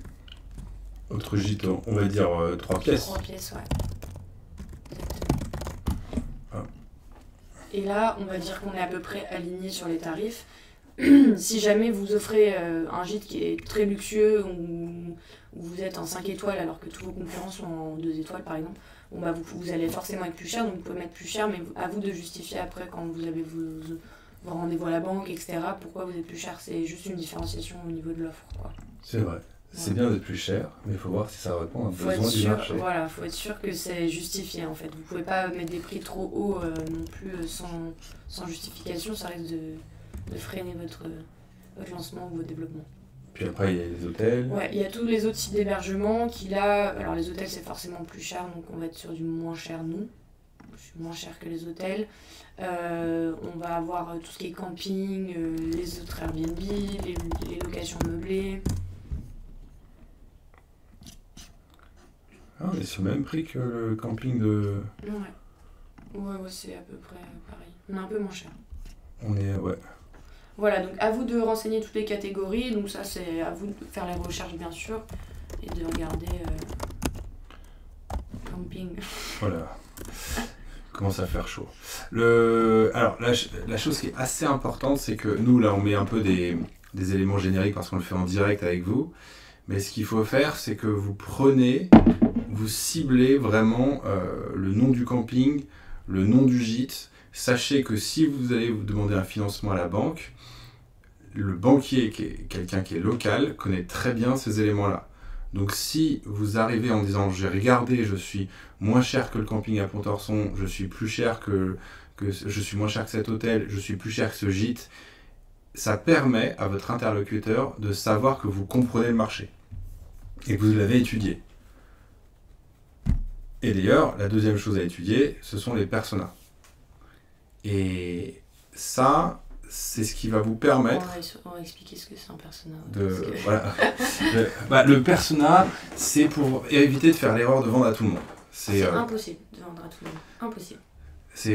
Autre gîte, on va dire 3 pièces. 3 pièces, ouais. Ah. Et là, on va dire qu'on est à peu près aligné sur les tarifs. Si jamais vous offrez un gîte qui est très luxueux, où vous êtes en 5 étoiles alors que tous vos concurrents sont en 2 étoiles par exemple, vous allez forcément être plus cher, donc vous pouvez mettre plus cher, mais à vous de justifier après quand vous avez vos rendez-vous à la banque, etc. Pourquoi vous êtes plus cher, c'est juste une différenciation au niveau de l'offre, quoi. C'est vrai. C'est bien d'être plus cher, mais il faut voir si ça répond à un besoin du marché. Voilà, il faut être sûr que c'est justifié en fait. Vous ne pouvez pas mettre des prix trop hauts non plus sans justification, ça risque de freiner votre lancement ou votre développement. Puis après, il y a les hôtels. Ouais, il y a tous les autres types d'hébergement qui là, alors les hôtels c'est forcément plus cher, donc on va être sur du moins cher nous. Moins cher que les hôtels. On va avoir tout ce qui est camping, les autres Airbnb, les locations meublées. Ah, mais c'est le même prix que le camping de... Ouais, c'est à peu près pareil. On est un peu moins cher. Ouais. Voilà, donc à vous de renseigner toutes les catégories. Donc ça, c'est à vous de faire les recherches, bien sûr, et de regarder camping. Voilà. Commence à faire chaud. Alors, la chose qui est assez importante, c'est que nous, là, on met un peu des éléments génériques parce qu'on le fait en direct avec vous. Mais ce qu'il faut faire, c'est que vous ciblez vraiment le nom du camping, le nom du gîte. Sachez que si vous allez vous demander un financement à la banque, le banquier, qui est quelqu'un qui est local, connaît très bien ces éléments-là. Donc si vous arrivez en disant j'ai regardé, je suis moins cher que le camping à Pontorson, je suis plus cher je suis moins cher que cet hôtel, je suis plus cher que ce gîte, ça permet à votre interlocuteur de savoir que vous comprenez le marché et que vous l'avez étudié. Et d'ailleurs, la deuxième chose à étudier, ce sont les personas. Et ça, c'est ce qui va vous permettre... On va expliquer ce que c'est un persona. Voilà. Le persona, c'est pour éviter de faire l'erreur de vendre à tout le monde. C'est impossible de vendre à tout le monde. Impossible.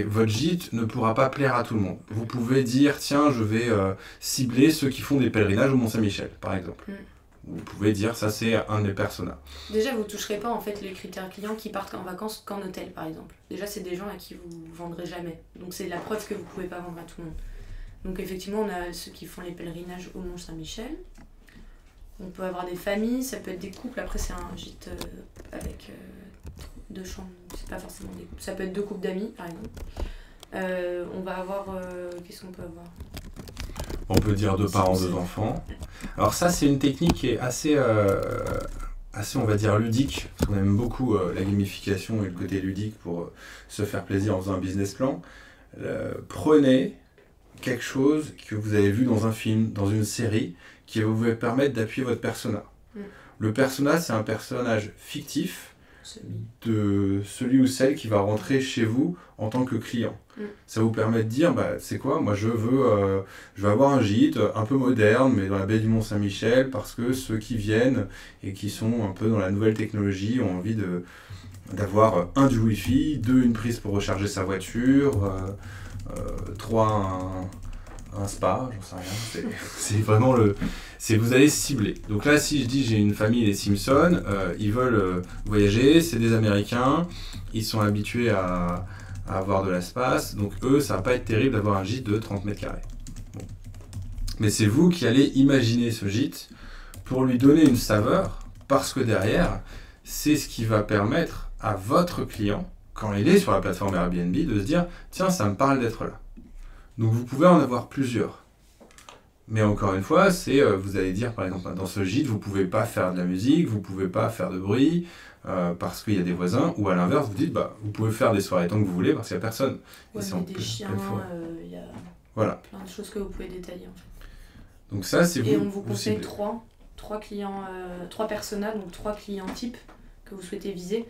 Votre gîte ne pourra pas plaire à tout le monde. Vous pouvez dire, tiens, je vais cibler ceux qui font des pèlerinages au Mont-Saint-Michel, par exemple. Vous pouvez dire, ça c'est un des personas. Déjà, vous ne toucherez pas en fait les critères clients qui partent en vacances qu'en hôtel, par exemple. Déjà, c'est des gens à qui vous ne vendrez jamais. Donc c'est la preuve que vous ne pouvez pas vendre à tout le monde. Donc effectivement, on a ceux qui font les pèlerinages au Mont-Saint-Michel. On peut avoir des familles, ça peut être des couples. Après, c'est un gîte avec 2 chambres. C'est pas forcément des couples. Ça peut être 2 couples d'amis, par exemple. On va avoir... qu'est-ce qu'on peut avoir ? On peut dire 2 parents, 2 enfants. Alors ça, c'est une technique qui est assez, on va dire, ludique. Parce qu'on aime beaucoup la gamification et le côté ludique pour se faire plaisir en faisant un business plan. Prenez quelque chose que vous avez vu dans un film, dans une série, qui va vous permettre d'appuyer votre persona. Le persona, c'est un personnage fictif de celui ou celle qui va rentrer chez vous en tant que client. Ça vous permet de dire, c'est quoi, moi je veux avoir un gîte un peu moderne, mais dans la baie du Mont-Saint-Michel, parce que ceux qui viennent et qui sont un peu dans la nouvelle technologie ont envie d'avoir du Wi-Fi, 2 une prise pour recharger sa voiture, 3 un spa, j'en sais rien. C'est vraiment vous allez cibler. Donc là, si je dis j'ai une famille, les Simpsons, ils veulent voyager, c'est des Américains, ils sont habitués à avoir de l'espace, donc eux, ça va pas être terrible d'avoir un gîte de 30 mètres carrés. Bon. Mais c'est vous qui allez imaginer ce gîte pour lui donner une saveur, parce que derrière, c'est ce qui va permettre à votre client, quand il est sur la plateforme Airbnb, de se dire « Tiens, ça me parle d'être là ». Donc vous pouvez en avoir plusieurs. Mais encore une fois, vous allez dire, par exemple, dans ce gîte, vous ne pouvez pas faire de la musique, vous ne pouvez pas faire de bruit, parce qu'il y a des voisins, ou à l'inverse, vous dites, vous pouvez faire des soirées tant que vous voulez, parce qu'il n'y a personne. Ouais, il y a des chiens, il y a plein de choses que vous pouvez détailler. En fait. Donc ça, c'est vous. Et on vous conseille 3 clients, 3 personas, donc 3 clients types que vous souhaitez viser.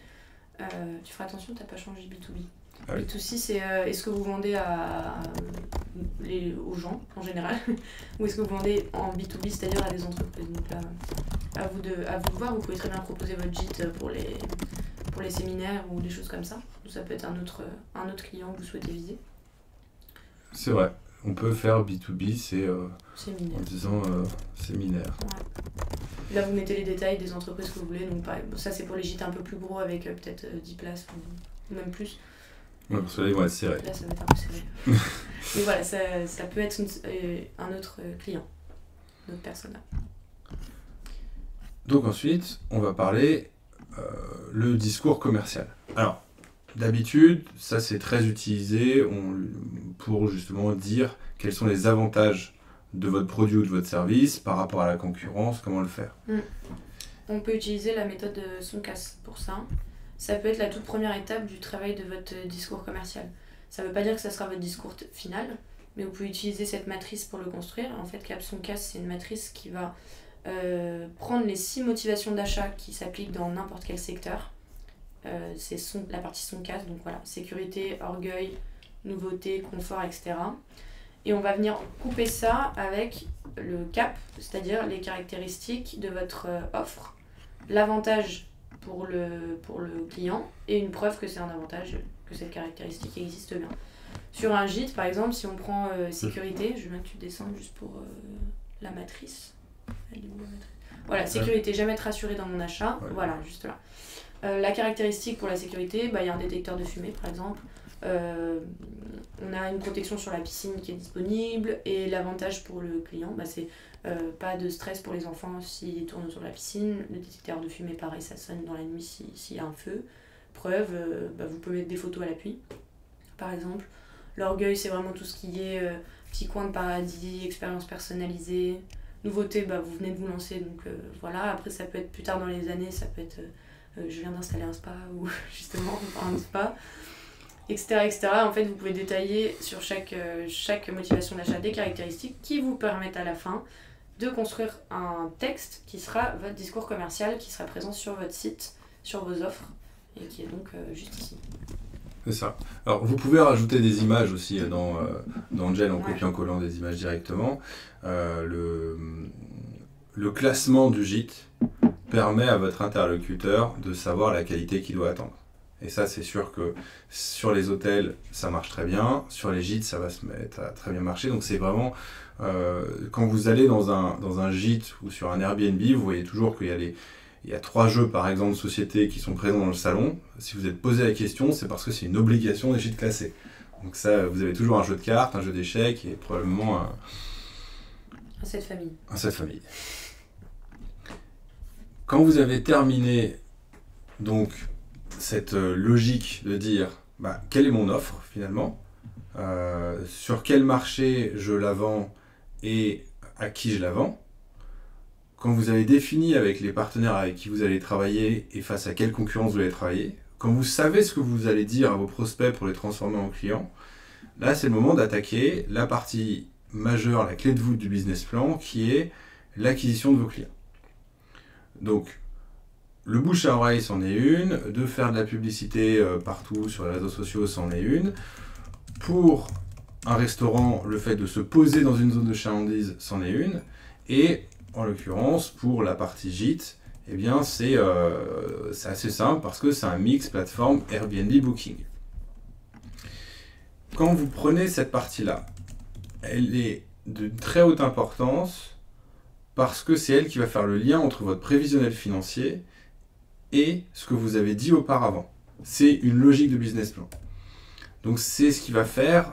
Tu feras attention, tu n'as pas changé B2B. Ah oui. B2C, c'est est-ce que vous vendez aux gens en général ou est-ce que vous vendez en B2B, c'est-à-dire à des entreprises. Donc là, à vous de voir, vous pouvez très bien proposer votre gîte pour les séminaires ou des choses comme ça. Ou ça peut être un autre client que vous souhaitez viser. C'est vrai, on peut faire B2B, séminaire. En disant séminaire. Ouais. Là, vous mettez les détails des entreprises que vous voulez. Donc, ça, c'est pour les gîtes un peu plus gros avec peut-être 10 places ou même plus. Ouais, parce que là, ils vont être serrés. Là, ça va être un peu serré. Mais voilà, ça peut être un autre client, notre persona. Donc ensuite, on va parler le discours commercial. Alors, d'habitude, ça c'est très utilisé pour justement dire quels sont les avantages de votre produit ou de votre service par rapport à la concurrence, comment le faire. On peut utiliser la méthode de Soncas pour ça. Ça peut être la toute première étape du travail de votre discours commercial. Ça ne veut pas dire que ça sera votre discours final, mais vous pouvez utiliser cette matrice pour le construire. En fait, Cap Soncas, c'est une matrice qui va prendre les 6 motivations d'achat qui s'appliquent dans n'importe quel secteur. C'est la partie Soncas, donc voilà, sécurité, orgueil, nouveauté, confort, etc. Et on va venir couper ça avec le CAP, c'est-à-dire les caractéristiques de votre offre, l'avantage pour le client et une preuve que c'est un avantage, que cette caractéristique existe bien. Sur un gîte, par exemple, si on prend sécurité, je veux bien que tu descendes juste pour la matrice. Elle est où, la matrice ? Voilà, sécurité, j'aime être rassuré dans mon achat, voilà, juste là. La caractéristique pour la sécurité, il y a un détecteur de fumée, par exemple. On a une protection sur la piscine qui est disponible et l'avantage pour le client, c'est pas de stress pour les enfants s'ils tournent autour de la piscine. Le détecteur de fumée, pareil, ça sonne dans la nuit s'il y a un feu. Preuve, vous pouvez mettre des photos à l'appui, par exemple. L'orgueil, c'est vraiment tout ce qui est petit coin de paradis, expérience personnalisée. Nouveauté, vous venez de vous lancer, donc voilà. Après, ça peut être plus tard dans les années, ça peut être je viens d'installer un spa ou justement un spa, etc., etc. En fait, vous pouvez détailler sur chaque motivation d'achat des caractéristiques qui vous permettent à la fin de construire un texte qui sera votre discours commercial, qui sera présent sur votre site, sur vos offres, et qui est donc juste ici. C'est ça. Alors, vous pouvez rajouter des images aussi dans Gel en copiant-collant des images directement. Le classement du gîte permet à votre interlocuteur de savoir la qualité qu'il doit attendre. Et ça, c'est sûr que sur les hôtels, ça marche très bien. Sur les gîtes, ça va se mettre à très bien marcher. Donc, c'est vraiment... quand vous allez dans un gîte ou sur un Airbnb, vous voyez toujours qu'il y a 3 jeux, par exemple, de société qui sont présents dans le salon. Si vous êtes posé la question, c'est parce que c'est une obligation des gîtes classés. Donc ça, vous avez toujours un jeu de cartes, un jeu d'échecs et probablement un set famille. Un set famille. Quand vous avez terminé donc cette logique de dire quelle est mon offre finalement, sur quel marché je la vends et à qui je la vends, quand vous avez défini avec les partenaires avec qui vous allez travailler et face à quelle concurrence vous allez travailler, quand vous savez ce que vous allez dire à vos prospects pour les transformer en clients, là c'est le moment d'attaquer la partie majeure, la clé de voûte du business plan, qui est l'acquisition de vos clients. Donc, le bouche à oreille, c'en est une. De faire de la publicité partout sur les réseaux sociaux, c'en est une. Pour un restaurant, le fait de se poser dans une zone de chalandise, c'en est une. Et en l'occurrence, pour la partie gîte, eh bien, c'est assez simple parce que c'est un mix plateforme Airbnb Booking. Quand vous prenez cette partie-là, elle est de très haute importance parce que c'est elle qui va faire le lien entre votre prévisionnel financier et ce que vous avez dit auparavant. C'est une logique de business plan. Donc c'est ce qui va faire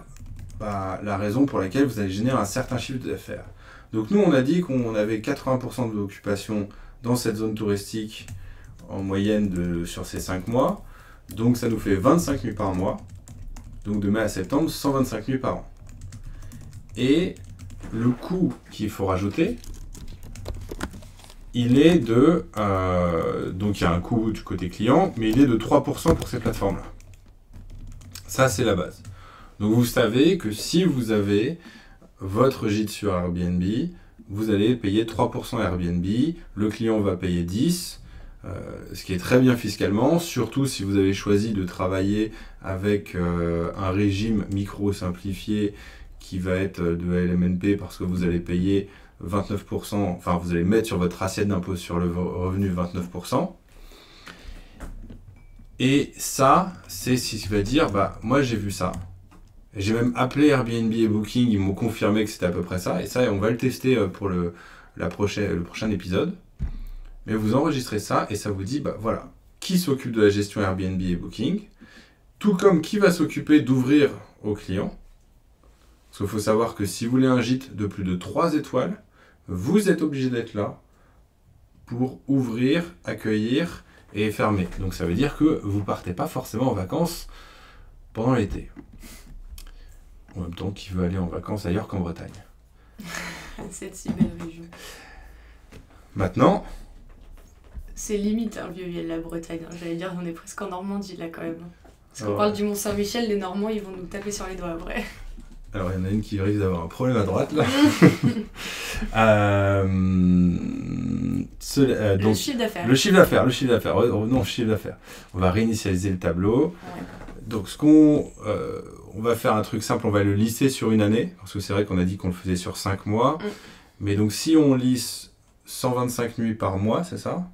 la raison pour laquelle vous allez générer un certain chiffre d'affaires. Donc nous on a dit qu'on avait 80% de l'occupation dans cette zone touristique en moyenne sur ces 5 mois. Donc ça nous fait 25 nuits par mois. Donc de mai à septembre, 125 nuits par an. Et le coût qu'il faut rajouter, il est de... donc il y a un coût du côté client, mais il est de 3% pour ces plateformes-là. Ça, c'est la base. Donc vous savez que si vous avez votre gîte sur Airbnb, vous allez payer 3% Airbnb, le client va payer 10%, ce qui est très bien fiscalement, surtout si vous avez choisi de travailler avec un régime micro simplifié qui va être de LMNP parce que vous allez payer 29%, enfin vous allez mettre sur votre assiette d'impôt sur le revenu 29%. Et ça, c'est ce qui va dire, moi j'ai vu ça. J'ai même appelé Airbnb et Booking, ils m'ont confirmé que c'était à peu près ça. Et ça, on va le tester pour le prochain épisode. Mais vous enregistrez ça et ça vous dit, voilà, qui s'occupe de la gestion Airbnb et Booking, tout comme qui va s'occuper d'ouvrir aux clients. Parce qu'il faut savoir que si vous voulez un gîte de plus de 3 étoiles, vous êtes obligé d'être là pour ouvrir, accueillir et fermer. Donc ça veut dire que vous ne partez pas forcément en vacances pendant l'été. En même temps, qui veut aller en vacances ailleurs qu'en Bretagne. Cette si belle région. Maintenant... C'est limite un vieux la Bretagne. J'allais dire, on est presque en Normandie là quand même. Parce qu'on parle du Mont-Saint-Michel, les Normands ils vont nous taper sur les doigts après. Alors il y en a une qui risque d'avoir un problème à droite là. Donc, le chiffre d'affaires. Le chiffre d'affaires. Revenons au chiffre d'affaires. On va réinitialiser le tableau. Ouais. Donc on va faire un truc simple, on va le lisser sur une année. Parce que c'est vrai qu'on a dit qu'on le faisait sur 5 mois. Mais donc si on lisse 125 nuits par mois, c'est ça ?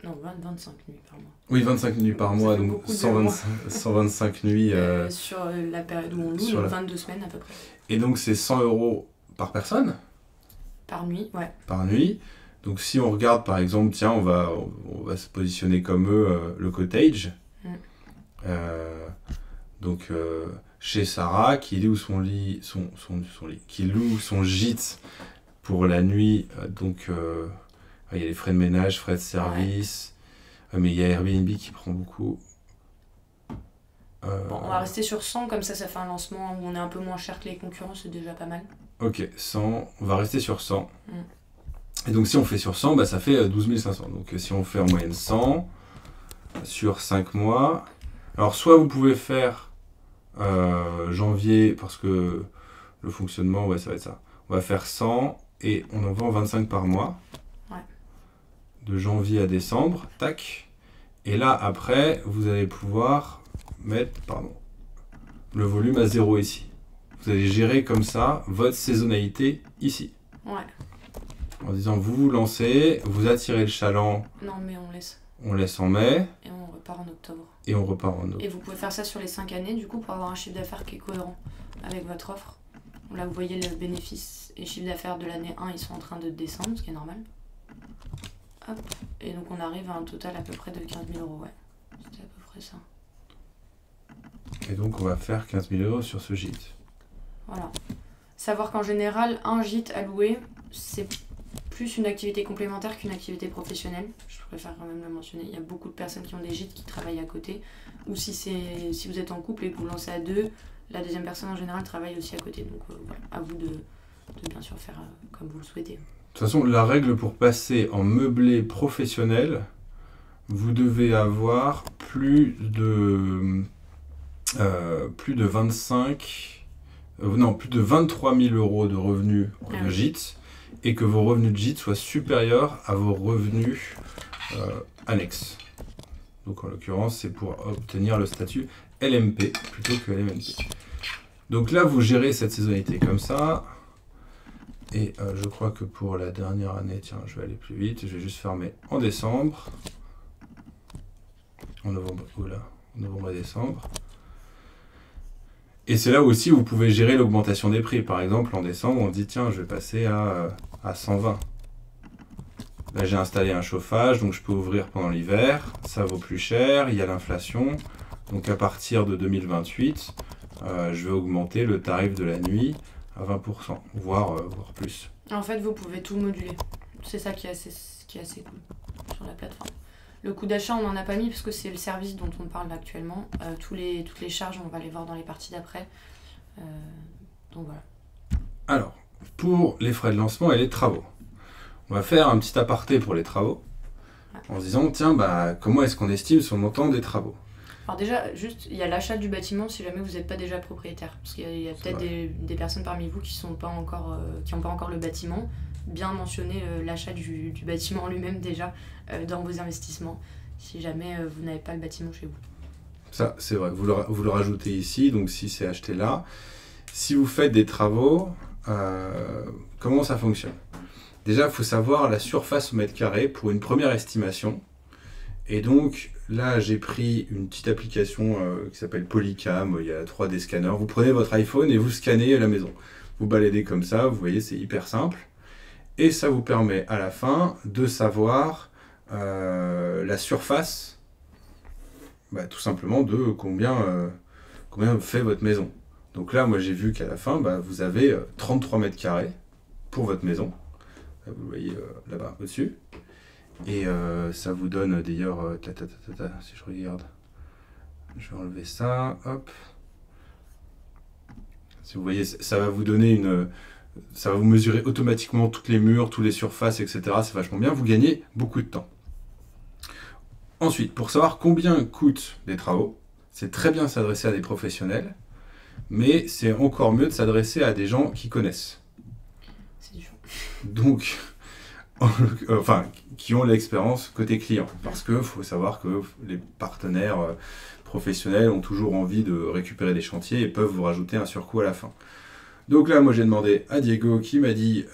Non, 25 nuits par mois. Oui, 25 nuits par mois, donc 125 nuits... sur la période où on loue, 22 semaines à peu près. Et donc c'est 100 € par personne ? Par nuit, ouais. Par nuit. Donc si on regarde par exemple, tiens, on va se positionner comme eux, le cottage. Donc chez Sarah, qui loue son lit, qui loue son gîte pour la nuit, donc... il y a les frais de ménage, frais de service, mais il y a Airbnb qui prend beaucoup. Bon, on va rester sur 100, comme ça fait un lancement où on est un peu moins cher que les concurrents, c'est déjà pas mal. Ok, 100, on va rester sur 100. Mm. Et donc si on fait sur 100, bah, ça fait 12 500. Donc si on fait en moyenne 100 sur 5 mois, alors soit vous pouvez faire janvier, parce que le fonctionnement, ouais, ça va être ça. On va faire 100 et on en vend 25 par mois. Ouais. De janvier à décembre, tac. Et là, après, vous allez pouvoir mettre le volume à 0 ici. Vous allez gérer comme ça votre saisonnalité ici. Ouais. En disant, vous vous lancez, vous attirez le chaland. Non, mais on laisse. On laisse en mai. Et on repart en octobre. Et on repart en octobre. Et vous pouvez faire ça sur les 5 années, du coup, pour avoir un chiffre d'affaires qui est cohérent avec votre offre. Là, vous voyez le bénéfice et chiffre d'affaires de l'année 1, ils sont en train de descendre, ce qui est normal. Hop. Et donc, on arrive à un total à peu près de 15 000 €, ouais. C'était à peu près ça. Et donc, on va faire 15 000 € sur ce gîte. Voilà. Savoir qu'en général, un gîte à louer, c'est plus une activité complémentaire qu'une activité professionnelle. Je préfère quand même le mentionner. Il y a beaucoup de personnes qui ont des gîtes qui travaillent à côté. Ou si vous êtes en couple et que vous lancez à deux, la deuxième personne en général travaille aussi à côté. Donc voilà, à vous de bien sûr faire comme vous le souhaitez. De toute façon, la règle pour passer en meublé professionnel, vous devez avoir plus de 23 000 € de revenus de gîte, et que vos revenus de gîte soient supérieurs à vos revenus annexes. Donc en l'occurrence, c'est pour obtenir le statut LMP plutôt que LMNP. Donc là, vous gérez cette saisonnalité comme ça. Et je crois que pour la dernière année, tiens, je vais aller plus vite. Je vais juste fermer en décembre. En novembre, novembre et décembre. Et c'est là aussi où vous pouvez gérer l'augmentation des prix. Par exemple, en décembre, on dit, tiens, je vais passer à 120. Là, j'ai installé un chauffage, donc je peux ouvrir pendant l'hiver. Ça vaut plus cher, il y a l'inflation. Donc à partir de 2028, je vais augmenter le tarif de la nuit à 20%, voire plus. En fait, vous pouvez tout moduler. C'est ça qui est assez cool sur la plateforme. Le coût d'achat, on n'en a pas mis parce que c'est le service dont on parle actuellement. Toutes les charges, on va les voir dans les parties d'après. Donc voilà. Alors, pour les frais de lancement et les travaux, on va faire un petit aparté pour les travaux. En se disant, tiens, comment est-ce qu'on estime son montant des travaux? Alors déjà, juste, il y a l'achat du bâtiment si jamais vous n'êtes pas déjà propriétaire. Parce qu'il y a peut-être des personnes parmi vous qui n'ont pas encore le bâtiment. Bien mentionner l'achat du bâtiment lui-même déjà dans vos investissements, si jamais vous n'avez pas le bâtiment chez vous. Ça, c'est vrai, vous le rajoutez ici, donc si c'est acheté là. Si vous faites des travaux, comment ça fonctionne? Déjà, il faut savoir la surface au mètre carré pour une première estimation. Et donc, là, j'ai pris une petite application qui s'appelle Polycam. Il y a 3D scanner. Vous prenez votre iPhone et vous scannez la maison. Vous baladez comme ça, vous voyez, c'est hyper simple. Et ça vous permet à la fin de savoir la surface, tout simplement de combien fait votre maison. Donc là, moi, j'ai vu qu'à la fin, vous avez 33 mètres carrés pour votre maison. Vous le voyez là-bas au-dessus. Et ça vous donne d'ailleurs, si je regarde, je vais enlever ça, hop. Si vous voyez, ça va vous donner ça va vous mesurer automatiquement toutes les murs, toutes les surfaces, etc. C'est vachement bien, vous gagnez beaucoup de temps. Ensuite, pour savoir combien coûtent les travaux, c'est très bien de s'adresser à des professionnels, mais c'est encore mieux de s'adresser à des gens qui connaissent. C'est dur. Donc, qui ont l'expérience côté client. Parce qu'il faut savoir que les partenaires professionnels ont toujours envie de récupérer des chantiers et peuvent vous rajouter un surcoût à la fin. Donc là, moi j'ai demandé à Diego qui m'a dit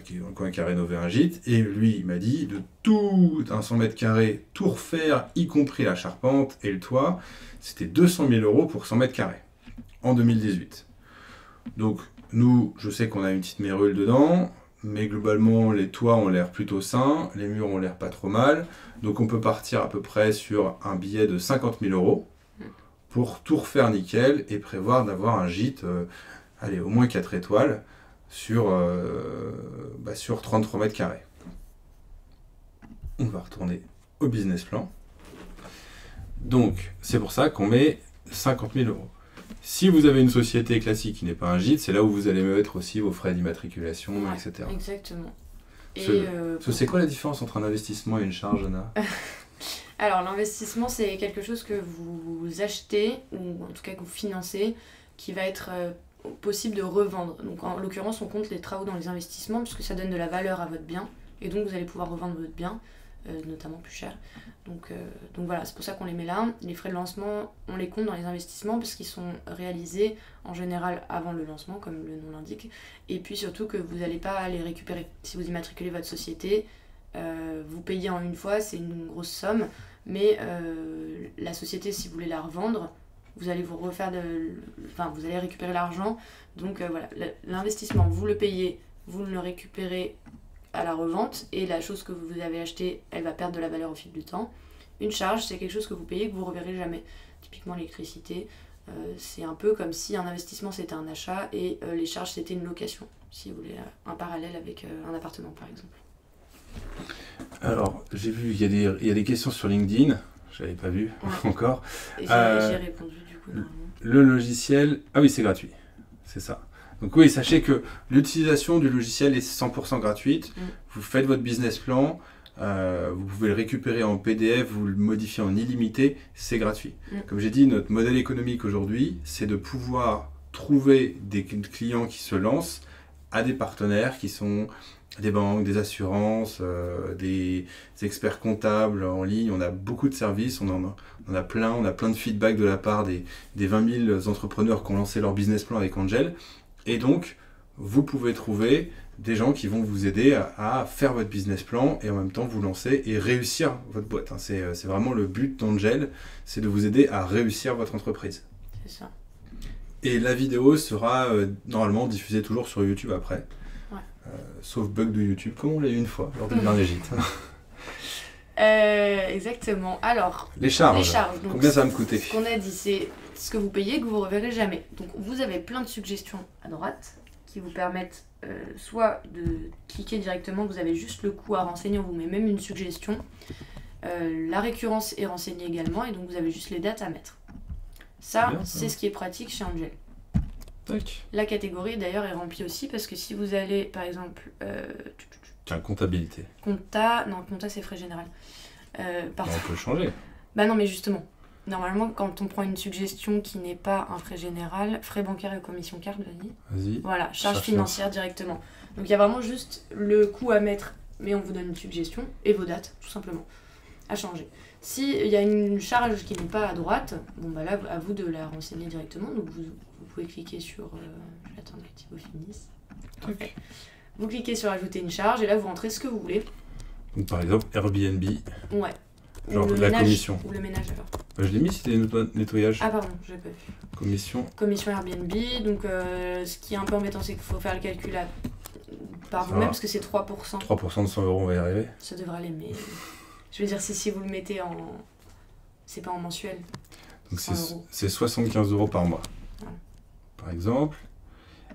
qui est dans le coin qui a rénové un gîte, et lui il m'a dit de tout un 100 mètres carrés, tout refaire, y compris la charpente et le toit, c'était 200 000 € pour 100 mètres carrés en 2018. Donc nous, je sais qu'on a une petite mérule dedans, mais globalement les toits ont l'air plutôt sains, les murs ont l'air pas trop mal, donc on peut partir à peu près sur un billet de 50 000 € pour tout refaire nickel et prévoir d'avoir un gîte au moins 4 étoiles sur 33 mètres carrés. On va retourner au business plan. Donc, c'est pour ça qu'on met 50 000 euros. Si vous avez une société classique qui n'est pas un gîte, c'est là où vous allez mettre aussi vos frais d'immatriculation, etc. Exactement. C'est quoi la différence entre un investissement et une charge, Anna? Alors, l'investissement, c'est quelque chose que vous achetez, ou en tout cas que vous financez, qui va être possible de revendre. Donc, en l'occurrence, on compte les travaux dans les investissements, puisque ça donne de la valeur à votre bien, et donc vous allez pouvoir revendre votre bien, notamment plus cher. Donc voilà, c'est pour ça qu'on les met là. Les frais de lancement, on les compte dans les investissements, parce qu'ils sont réalisés en général avant le lancement, comme le nom l'indique, et puis surtout que vous n'allez pas les récupérer. Si vous immatriculez votre société, vous payez en une fois, c'est une grosse somme, mais la société, si vous voulez la revendre, vous allez vous allez récupérer l'argent. Donc voilà, l'investissement, vous le payez, vous le récupérez à la revente, et la chose que vous avez achetée, elle va perdre de la valeur au fil du temps. Une charge, c'est quelque chose que vous payez que vous ne reverrez jamais. Typiquement l'électricité, c'est un peu comme si un investissement c'était un achat, et les charges c'était une location, si vous voulez un parallèle avec un appartement par exemple. Alors, j'ai vu, il y a des questions sur LinkedIn, je l'avais pas vu encore. Et j'ai répondu du coup. Le logiciel, ah oui, c'est gratuit, c'est ça. Donc oui, sachez que l'utilisation du logiciel est 100% gratuite. Vous faites votre business plan, vous pouvez le récupérer en PDF, vous le modifiez en illimité, c'est gratuit. Comme j'ai dit, notre modèle économique aujourd'hui, c'est de pouvoir trouver des clients qui se lancent à des partenaires qui sont des banques, des assurances, des experts comptables en ligne. On a beaucoup de services, on a plein de feedback de la part des 20 000 entrepreneurs qui ont lancé leur business plan avec Angel. Et donc, vous pouvez trouver des gens qui vont vous aider à faire votre business plan et en même temps vous lancer et réussir votre boîte. C'est vraiment le but d'Angel, c'est de vous aider à réussir votre entreprise. C'est ça. Et la vidéo sera normalement diffusée toujours sur YouTube après. Ouais. Sauf bug de YouTube, comme on l'a eu une fois lors du dernier gîte. Exactement. Alors, les charges. Donc, combien ça va me coûter? Ce qu'on a dit, c'est ce que vous payez que vous ne reverrez jamais. Donc vous avez plein de suggestions à droite qui vous permettent soit de cliquer directement, vous avez juste le coût à renseigner, on vous met même une suggestion. La récurrence est renseignée également, et donc vous avez juste les dates à mettre. Ça, c'est ce qui est pratique chez Angel. Tac. La catégorie d'ailleurs est remplie aussi, parce que si vous allez par exemple... Tiens, comptabilité. Compta c'est frais général. On peut changer. Bah non, mais justement, normalement quand on prend une suggestion qui n'est pas un frais général, frais bancaires et commission carte, vas-y. Voilà, charge financière directement. Donc il y a vraiment juste le coût à mettre, mais on vous donne une suggestion, et vos dates, tout simplement, à changer. S'il y a une charge qui n'est pas à droite, bon bah là, à vous de la renseigner directement. Donc vous pouvez cliquer sur... je vais attendre que Thibaut finisse. Okay. Vous cliquez sur ajouter une charge, et là vous rentrez ce que vous voulez. Donc, par exemple, Airbnb. Ouais. Genre ou la commission. Ou le ménage alors. Je l'ai mis, c'était nettoyage. Ah pardon, j'ai pas vu. Commission Airbnb. Donc ce qui est un peu embêtant, c'est qu'il faut faire le calcul par vous-même, parce que c'est 3%. 3% de 100 euros, on va y arriver. Ça devrait aller, mais... Je veux dire, si vous le mettez en... C'est pas en mensuel. Donc c'est 75 euros par mois. Voilà. Par exemple.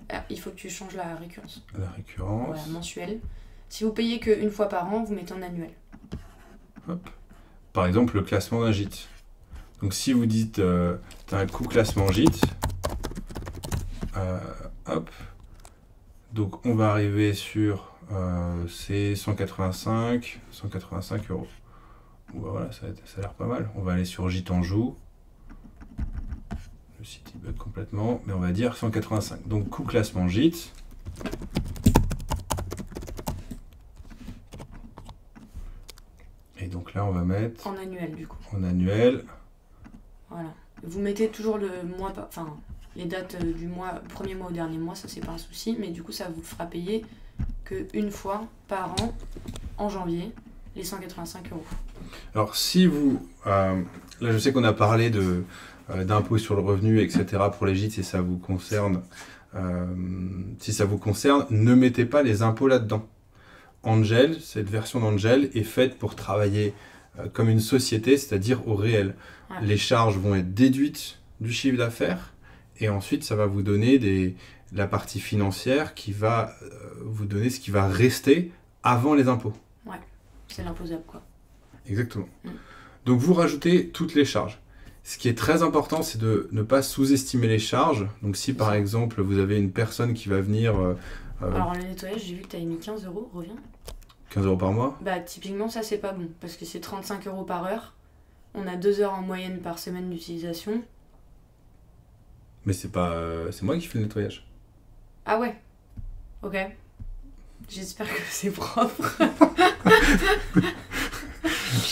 Ah, il faut que tu changes la récurrence. La récurrence. Voilà, mensuel. Si vous payez qu'une fois par an, vous mettez en annuel. Hop. Par exemple, le classement d'un gîte. Donc si vous dites, tu as un coût classement gîte, hop. Donc on va arriver sur, c'est 185 euros. Bon, bah voilà, ça a l'air pas mal. On va aller sur Gîte Anjou. Le site il bug complètement, mais on va dire 185. Donc coût classement gîte. Et donc là on va mettre... En annuel du coup. En annuel. Voilà. Vous mettez toujours le mois, enfin les dates du mois, premier mois au dernier mois, ça c'est pas un souci, mais du coup ça vous fera payer qu'une fois par an, en janvier, les 185 euros. Alors si vous... là je sais qu'on a parlé d'impôts sur le revenu, etc. pour les gîtes, si ça vous concerne, ne mettez pas les impôts là-dedans. Angel, cette version d'Angel est faite pour travailler comme une société, c'est-à-dire au réel. Ouais. Les charges vont être déduites du chiffre d'affaires et ensuite ça va vous donner la partie financière qui va vous donner ce qui va rester avant les impôts. Ouais, c'est l'imposable quoi. Exactement. Donc vous rajoutez toutes les charges. Ce qui est très important, c'est de ne pas sous-estimer les charges. Donc si par exemple, vous avez une personne qui va venir... Alors le nettoyage, j'ai vu que tu avais mis 15 €, reviens. 15 € par mois? Bah typiquement ça c'est pas bon, parce que c'est 35 € par heure. On a 2 heures en moyenne par semaine d'utilisation. Mais c'est moi qui fais le nettoyage. Ah ouais. Ok. J'espère que c'est propre.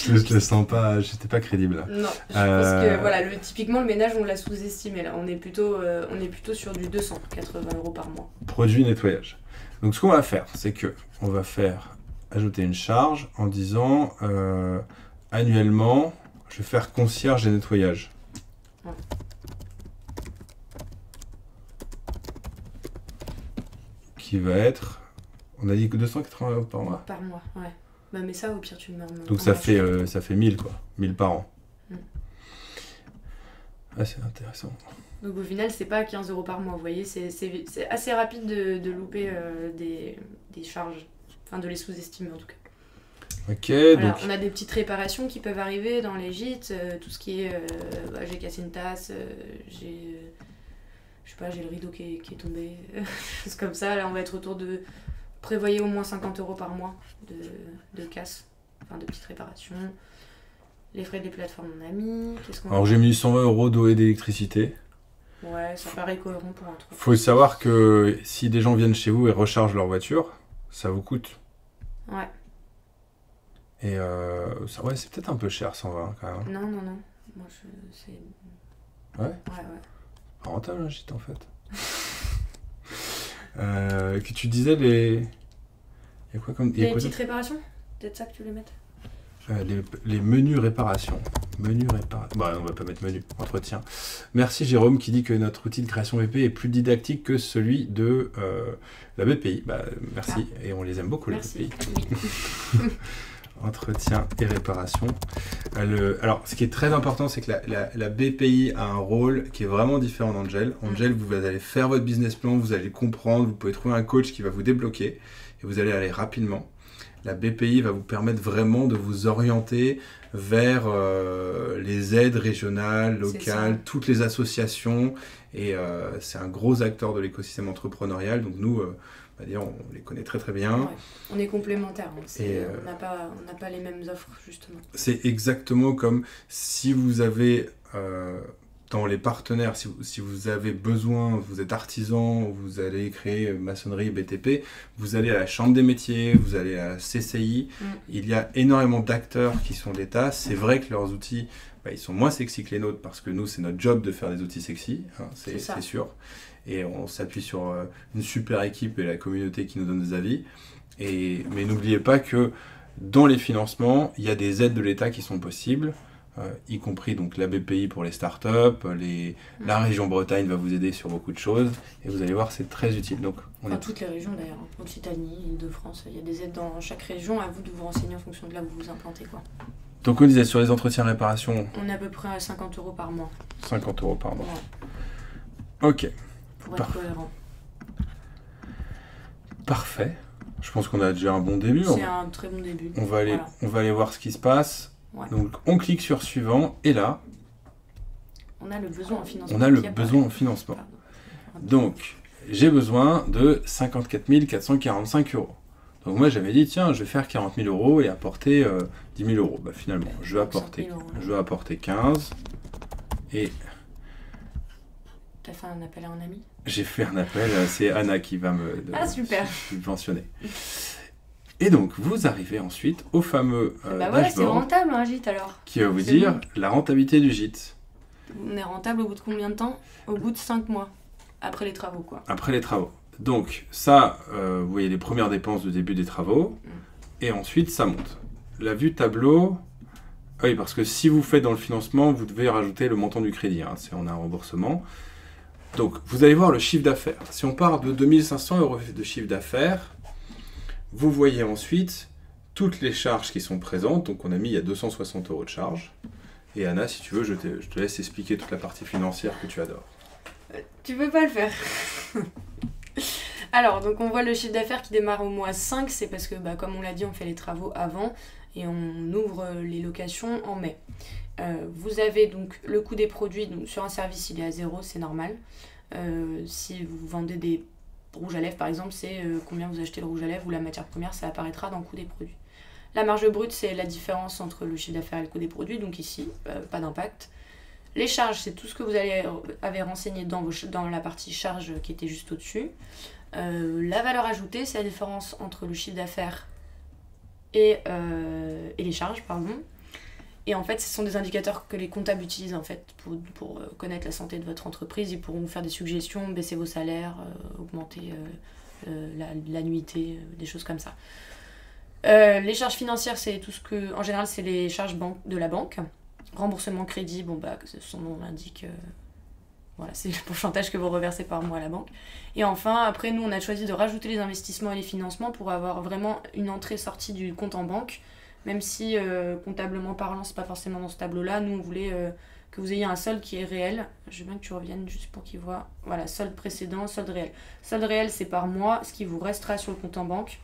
Je le sens pas, j'étais pas crédible. Non, je pense que voilà, typiquement le ménage on l'a sous-estimé là. On est plutôt sur du 280 € par mois. Produit nettoyage. Donc ce qu'on va faire, c'est que on va ajouter une charge en disant annuellement, je vais faire concierge et nettoyage. Ouais. Qui va être, on a dit que 280 € par mois. Par mois, ouais. Bah mais ça au pire tu le mets en... Donc ça fait 1000 quoi, 1000 par an. Ah c'est intéressant. Donc au final c'est pas 15 € par mois, vous voyez, c'est assez rapide de louper des charges, enfin de les sous-estimer en tout cas. Ok, voilà, donc... on a des petites réparations qui peuvent arriver dans les gîtes, tout ce qui est, j'ai cassé une tasse, j'ai le rideau qui est tombé, choses comme ça, là on va être autour de... Prévoyez au moins 50 € par mois de casse, enfin de petites réparations. Les frais des plateformes on a mis. Alors j'ai mis 120 € d'eau et d'électricité. Ouais, ça paraît cohérent pour un truc. Faut savoir que si des gens viennent chez vous et rechargent leur voiture, ça vous coûte. Ouais. Et ouais, c'est peut-être un peu cher 120 quand même. Non. Moi c'est... Ouais. Ouais. Pas rentable un gîte en fait. Que tu disais les... Il y a quoi comme... Les petites réparations? Peut-être ça que tu voulais mettre? Les menus réparation. Bah on va pas mettre menu, entretien. Merci Jérôme qui dit que notre outil de création BP est plus didactique que celui de la BPI. Bah merci, et on les aime beaucoup merci. Les BPI. Entretien et réparation. Alors ce qui est très important, c'est que la BPI a un rôle qui est vraiment différent d'Angel. Angel, vous allez faire votre business plan, vous allez comprendre, vous pouvez trouver un coach qui va vous débloquer et vous allez aller rapidement. La BPI va vous permettre vraiment de vous orienter vers les aides régionales, locales, toutes les associations. Et c'est un gros acteur de l'écosystème entrepreneurial. Donc nous, on les connaît très très bien. Ouais. On est complémentaires. On n'a pas les mêmes offres, justement. C'est exactement comme si vous avez... dans les partenaires, si vous avez besoin, vous êtes artisan, vous allez créer maçonnerie, BTP, vous allez à la Chambre des métiers, vous allez à la CCI, il y a énormément d'acteurs qui sont d'État. C'est vrai que leurs outils, ils sont moins sexy que les nôtres parce que nous, c'est notre job de faire des outils sexy, hein, c'est sûr. Et on s'appuie sur une super équipe et la communauté qui nous donne des avis. Mais n'oubliez pas que dans les financements, il y a des aides de l'État qui sont possibles. Y compris donc la BPI pour les startups, la région Bretagne va vous aider sur beaucoup de choses et vous allez voir c'est très utile. Donc toutes les régions d'ailleurs, Occitanie, Île-de-France, il y a des aides dans chaque région, à vous de vous renseigner en fonction de là où vous vous implantez quoi. Donc on disait sur les entretiens réparations. On est à peu près à 50 € par mois. 50 € par mois. Ouais. Ok. Pour être cohérent. Parfait. Je pense qu'on a déjà un bon début. C'est un très bon début. On va aller voir ce qui se passe. Ouais. Donc on clique sur suivant et là on a le besoin en financement. Donc j'ai besoin de 54 445 €. Donc moi j'avais dit tiens je vais faire 40 000 € et apporter 10 000 €. Bah finalement je vais apporter 15 et... T'as fait un appel à un ami? J'ai fait un appel, c'est Anna qui va me subventionner. Et donc, vous arrivez ensuite au fameux dashboard. C'est rentable un gîte alors. Qui va vous dire la rentabilité du gîte. On est rentable au bout de combien de temps? Au bout de 5 mois. Après les travaux quoi. Après les travaux. Donc ça, vous voyez les premières dépenses du début des travaux. Et ensuite, ça monte. La vue tableau... Oui, parce que si vous faites dans le financement, vous devez rajouter le montant du crédit. Hein, on a un remboursement. Donc, vous allez voir le chiffre d'affaires. Si on part de 2500 € de chiffre d'affaires... Vous voyez ensuite toutes les charges qui sont présentes. Donc on a mis, il y a 260 € de charges. Et Anna, si tu veux, je te laisse expliquer toute la partie financière que tu adores. Tu peux pas le faire. Alors, donc on voit le chiffre d'affaires qui démarre au mois 5. C'est parce que, comme on l'a dit, on fait les travaux avant et on ouvre les locations en mai. Vous avez donc le coût des produits. Donc, sur un service, il est à 0, c'est normal. Si vous vendez des rouges à lèvres, par exemple, c'est combien vous achetez le rouge à lèvres ou la matière première, ça apparaîtra dans le coût des produits. La marge brute, c'est la différence entre le chiffre d'affaires et le coût des produits, donc ici, pas d'impact. Les charges, c'est tout ce que vous avez renseigné dans la partie charges qui était juste au-dessus. La valeur ajoutée, c'est la différence entre le chiffre d'affaires et les charges, pardon. Et en fait, ce sont des indicateurs que les comptables utilisent en fait, pour connaître la santé de votre entreprise. Ils pourront vous faire des suggestions, baisser vos salaires, augmenter l'annuité, des choses comme ça. Les charges financières, c'est tout ce que... En général, c'est les charges de la banque. Remboursement crédit, bon bah, son nom l'indique... Voilà, c'est le pourcentage que vous reversez par mois à la banque. Et enfin, après, nous, on a choisi de rajouter les investissements et les financements pour avoir vraiment une entrée-sortie du compte en banque. Même si, comptablement parlant, c'est pas forcément dans ce tableau-là. Nous, on voulait que vous ayez un solde qui est réel. Je veux bien que tu reviennes juste pour qu'ils voient. Voilà, solde précédent, solde réel. Solde réel, c'est par mois, ce qui vous restera sur le compte en banque.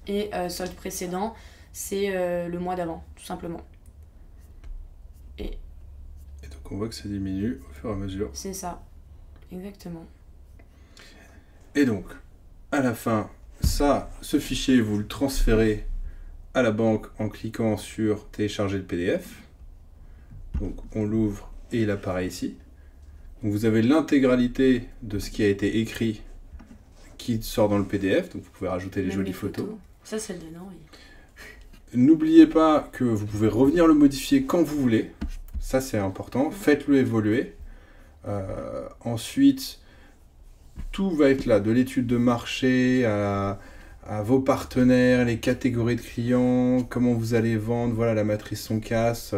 Et solde précédent, c'est le mois d'avant, tout simplement. Et donc, on voit que ça diminue au fur et à mesure. C'est ça, exactement. Et donc, à la fin, ce fichier, vous le transférez à la banque en cliquant sur télécharger le PDF. Donc on l'ouvre et il apparaît ici. Donc, vous avez l'intégralité de ce qui a été écrit qui sort dans le PDF. Donc vous pouvez rajouter les jolies photos. Ça c'est le dedans, oui. N'oubliez pas que vous pouvez revenir le modifier quand vous voulez. Ça c'est important. Faites-le évoluer. Ensuite, tout va être là, de l'étude de marché à vos partenaires, les catégories de clients, comment vous allez vendre, voilà la matrice son casse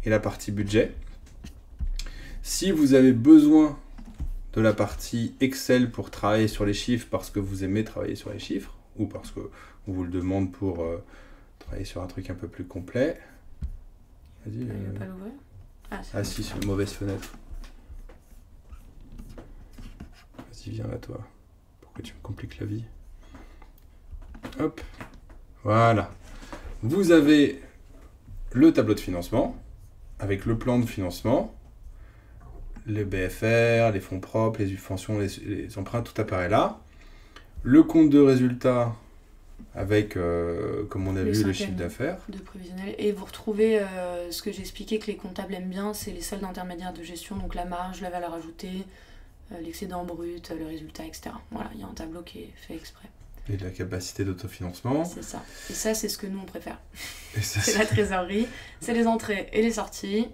et la partie budget. Si vous avez besoin de la partie Excel pour travailler sur les chiffres parce que vous aimez travailler sur les chiffres ou parce qu'on vous le demande pour travailler sur un truc un peu plus complet. Vas-y. Il va pas l'ouvrir. Ah si, c'est une mauvaise fenêtre. Vas-y, viens là toi. Pourquoi tu me compliques la vie ? Hop, voilà. Vous avez le tableau de financement avec le plan de financement, les BFR, les fonds propres, les subventions, les emprunts, tout apparaît là. Le compte de résultat avec, comme on a vu, le chiffre d'affaires. De prévisionnel. Et vous retrouvez ce que j'expliquais que les comptables aiment bien, c'est les soldes intermédiaires de gestion, donc la marge, la valeur ajoutée, l'excédent brut, le résultat, etc. Voilà, il y a un tableau qui est fait exprès. Et de la capacité d'autofinancement. C'est ça. Et ça, c'est ce que nous, on préfère. C'est la trésorerie, c'est les entrées et les sorties.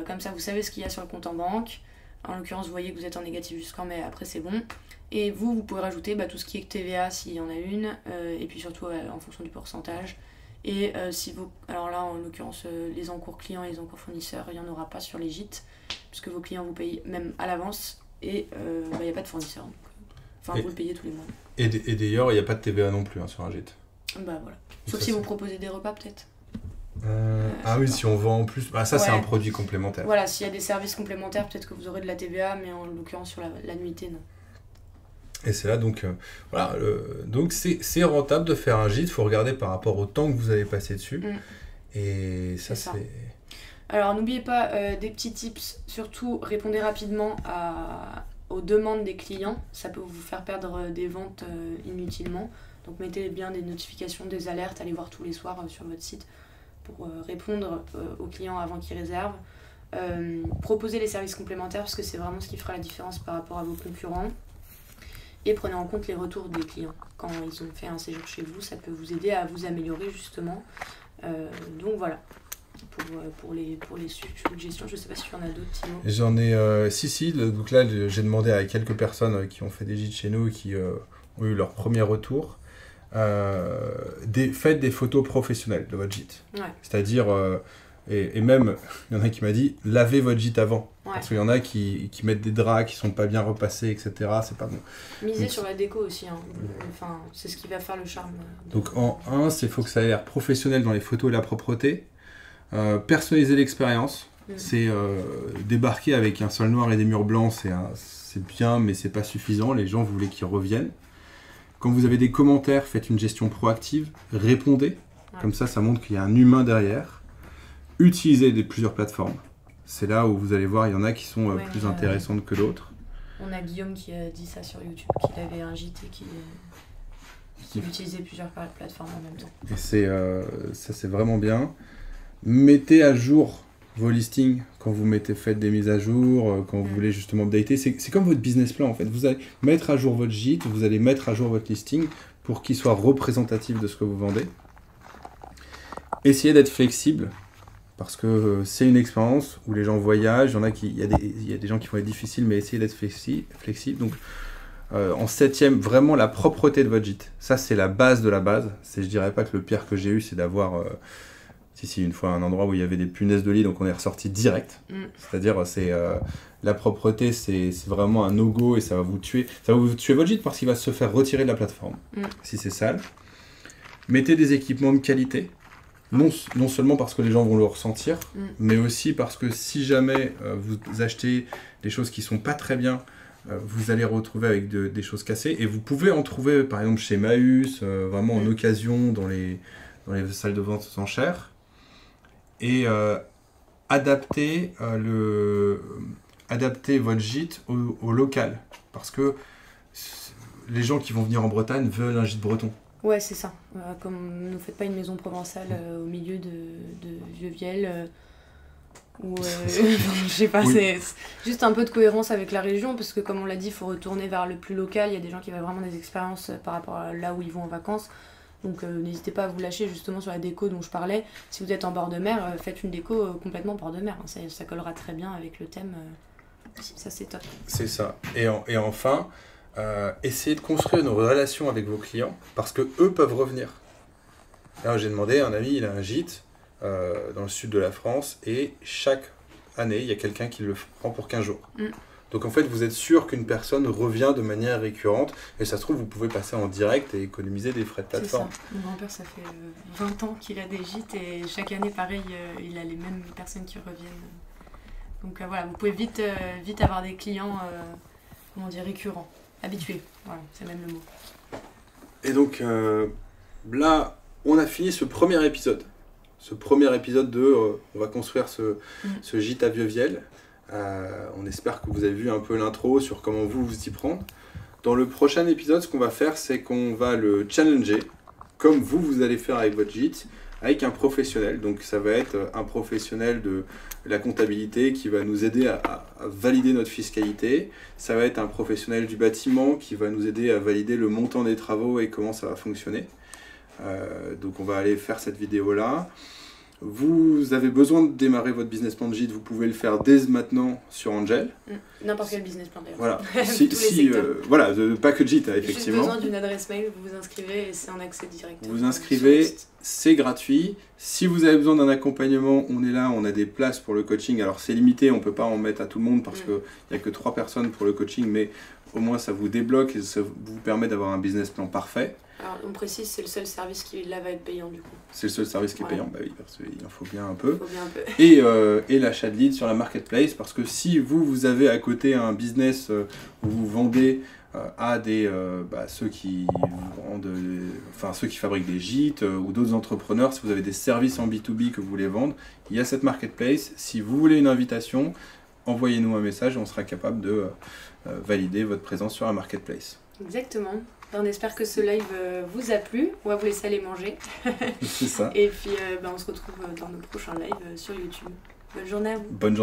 Comme ça, vous savez ce qu'il y a sur le compte en banque. En l'occurrence, vous voyez que vous êtes en négatif jusqu'en mai, après c'est bon. Et vous pouvez rajouter tout ce qui est TVA s'il y en a une, et puis surtout en fonction du pourcentage. Et si vous... Alors là, en l'occurrence, les encours clients et les encours fournisseurs, il n'y en aura pas sur les gîtes, puisque vos clients vous payent même à l'avance, et il n'y a pas de fournisseur. Donc, vous le payez tous les mois. Et d'ailleurs, il n'y a pas de TVA non plus sur un gîte. Bah voilà. Sauf si vous proposez des repas, peut-être. Oui, si on vend en plus, ça c'est un produit complémentaire. Voilà, s'il y a des services complémentaires, peut-être que vous aurez de la TVA, mais en l'occurrence sur l'annuité, non. Et c'est là donc, voilà, donc c'est rentable de faire un gîte, il faut regarder par rapport au temps que vous allez passer dessus. Et ça c'est... Alors n'oubliez pas des petits tips, surtout répondez rapidement aux demandes des clients, ça peut vous faire perdre des ventes inutilement. Donc mettez bien des notifications, des alertes, allez voir tous les soirs sur votre site pour répondre aux clients avant qu'ils réservent. Proposez les services complémentaires parce que c'est vraiment ce qui fera la différence par rapport à vos concurrents. Et prenez en compte les retours des clients. Quand ils ont fait un séjour chez vous, ça peut vous aider à vous améliorer justement. Donc voilà, pour les suggestions, je ne sais pas si tu en as d'autres, Timo. J'en ai, si, donc là j'ai demandé à quelques personnes qui ont fait des gîtes chez nous et qui ont eu leur premier retour. Faites des photos professionnelles de votre gîte. Ouais. C'est-à-dire, et même, il y en a qui m'a dit, lavez votre gîte avant. Ouais. Parce qu'il y en a qui mettent des draps qui sont pas bien repassés, etc. C'est pas bon. Misez sur la déco aussi. Enfin, c'est ce qui va faire le charme. Donc en 1, il faut que ça ait l'air professionnel dans les photos et la propreté. Personnaliser l'expérience. C'est débarquer avec un sol noir et des murs blancs, c'est bien, mais c'est pas suffisant. Les gens voulaient qu'ils reviennent. Quand vous avez des commentaires, faites une gestion proactive, répondez. Ouais. Comme ça montre qu'il y a un humain derrière. Utilisez plusieurs plateformes. C'est là où vous allez voir, il y en a qui sont plus intéressantes que d'autres. On a Guillaume qui a dit ça sur YouTube, qu'il avait un gîte et qui utilisait plusieurs plateformes en même temps. Et ça c'est vraiment bien. Mettez à jour vos listings quand vous faites des mises à jour, quand vous voulez justement updater. C'est comme votre business plan en fait. Vous allez mettre à jour votre gîte, vous allez mettre à jour votre listing pour qu'il soit représentatif de ce que vous vendez. Essayez d'être flexible parce que c'est une expérience où les gens voyagent. Il y a des gens qui vont être difficiles, mais essayez d'être flexible. Donc en 7e, vraiment la propreté de votre gîte. Ça c'est la base de la base. Je dirais pas que le pire que j'ai eu c'est d'avoir... une fois un endroit où il y avait des punaises de lit, donc on est ressorti direct. C'est-à-dire, la propreté, c'est vraiment un no-go et ça va vous tuer. Ça va vous tuer votre gîte parce qu'il va se faire retirer de la plateforme si c'est sale. Mettez des équipements de qualité, non seulement parce que les gens vont le ressentir, mais aussi parce que si jamais vous achetez des choses qui ne sont pas très bien, vous allez retrouver avec des choses cassées. Et vous pouvez en trouver, par exemple, chez Maüs, vraiment en occasion, dans les salles de vente aux enchères. Et adapter votre gîte au local. Parce que les gens qui vont venir en Bretagne veulent un gîte breton. Ouais, c'est ça. Comme ne faites pas une maison provençale au milieu de Vieux-Viel. Je sais pas, c'est juste un peu de cohérence avec la région. Parce que comme on l'a dit, il faut retourner vers le plus local. Il y a des gens qui veulent vraiment des expériences par rapport à là où ils vont en vacances. Donc n'hésitez pas à vous lâcher justement sur la déco dont je parlais. Si vous êtes en bord de mer, faites une déco complètement bord de mer. Ça collera très bien avec le thème. Ça c'est top. C'est ça. Et enfin, essayez de construire une relation avec vos clients parce que eux peuvent revenir. Là, j'ai demandé à un ami, il a un gîte dans le sud de la France et chaque année, il y a quelqu'un qui le prend pour 15 jours. Donc en fait, vous êtes sûr qu'une personne revient de manière récurrente et ça se trouve, vous pouvez passer en direct et économiser des frais de plateforme. C'est ça. Mon grand-père, ça fait 20 ans qu'il a des gîtes et chaque année, pareil, il a les mêmes personnes qui reviennent. Donc voilà, vous pouvez vite avoir des clients récurrents, habitués. Voilà, c'est même le mot. Et donc là, on a fini ce premier épisode. On va construire ce gîte à Vieux-Viel. On espère que vous avez vu un peu l'intro sur comment vous y prendre. Dans le prochain épisode, ce qu'on va faire, c'est qu'on va le challenger, comme vous allez faire avec votre gîte, avec un professionnel. Donc ça va être un professionnel de la comptabilité qui va nous aider à valider notre fiscalité. Ça va être un professionnel du bâtiment qui va nous aider à valider le montant des travaux et comment ça va fonctionner. Donc on va aller faire cette vidéo-là. Vous avez besoin de démarrer votre business plan de gîte, vous pouvez le faire dès maintenant sur Angel. N'importe quel business plan d'ailleurs. Voilà, Voilà, pas que de gîte, effectivement. Juste besoin d'une adresse mail, vous vous inscrivez et c'est en accès direct. Vous inscrivez, c'est gratuit. Si vous avez besoin d'un accompagnement, on est là, on a des places pour le coaching. Alors c'est limité, on ne peut pas en mettre à tout le monde parce qu'il n'y a que 3 personnes pour le coaching, mais au moins ça vous débloque et ça vous permet d'avoir un business plan parfait. Alors on précise, c'est le seul service qui là va être payant du coup. C'est le seul service qui est payant, bah oui, parce qu'il en faut bien un peu. Et l'achat de leads sur la marketplace, parce que si vous avez à côté un business où vous vendez à ceux qui ceux qui fabriquent des gîtes ou d'autres entrepreneurs, si vous avez des services en B2B que vous voulez vendre, il y a cette marketplace. Si vous voulez une invitation, envoyez-nous un message et on sera capable de valider votre présence sur la marketplace. Exactement. On espère que ce live vous a plu. On va vous laisser aller manger. C'est ça. Et puis on se retrouve dans nos prochains lives sur YouTube. Bonne journée à vous. Bonne journée.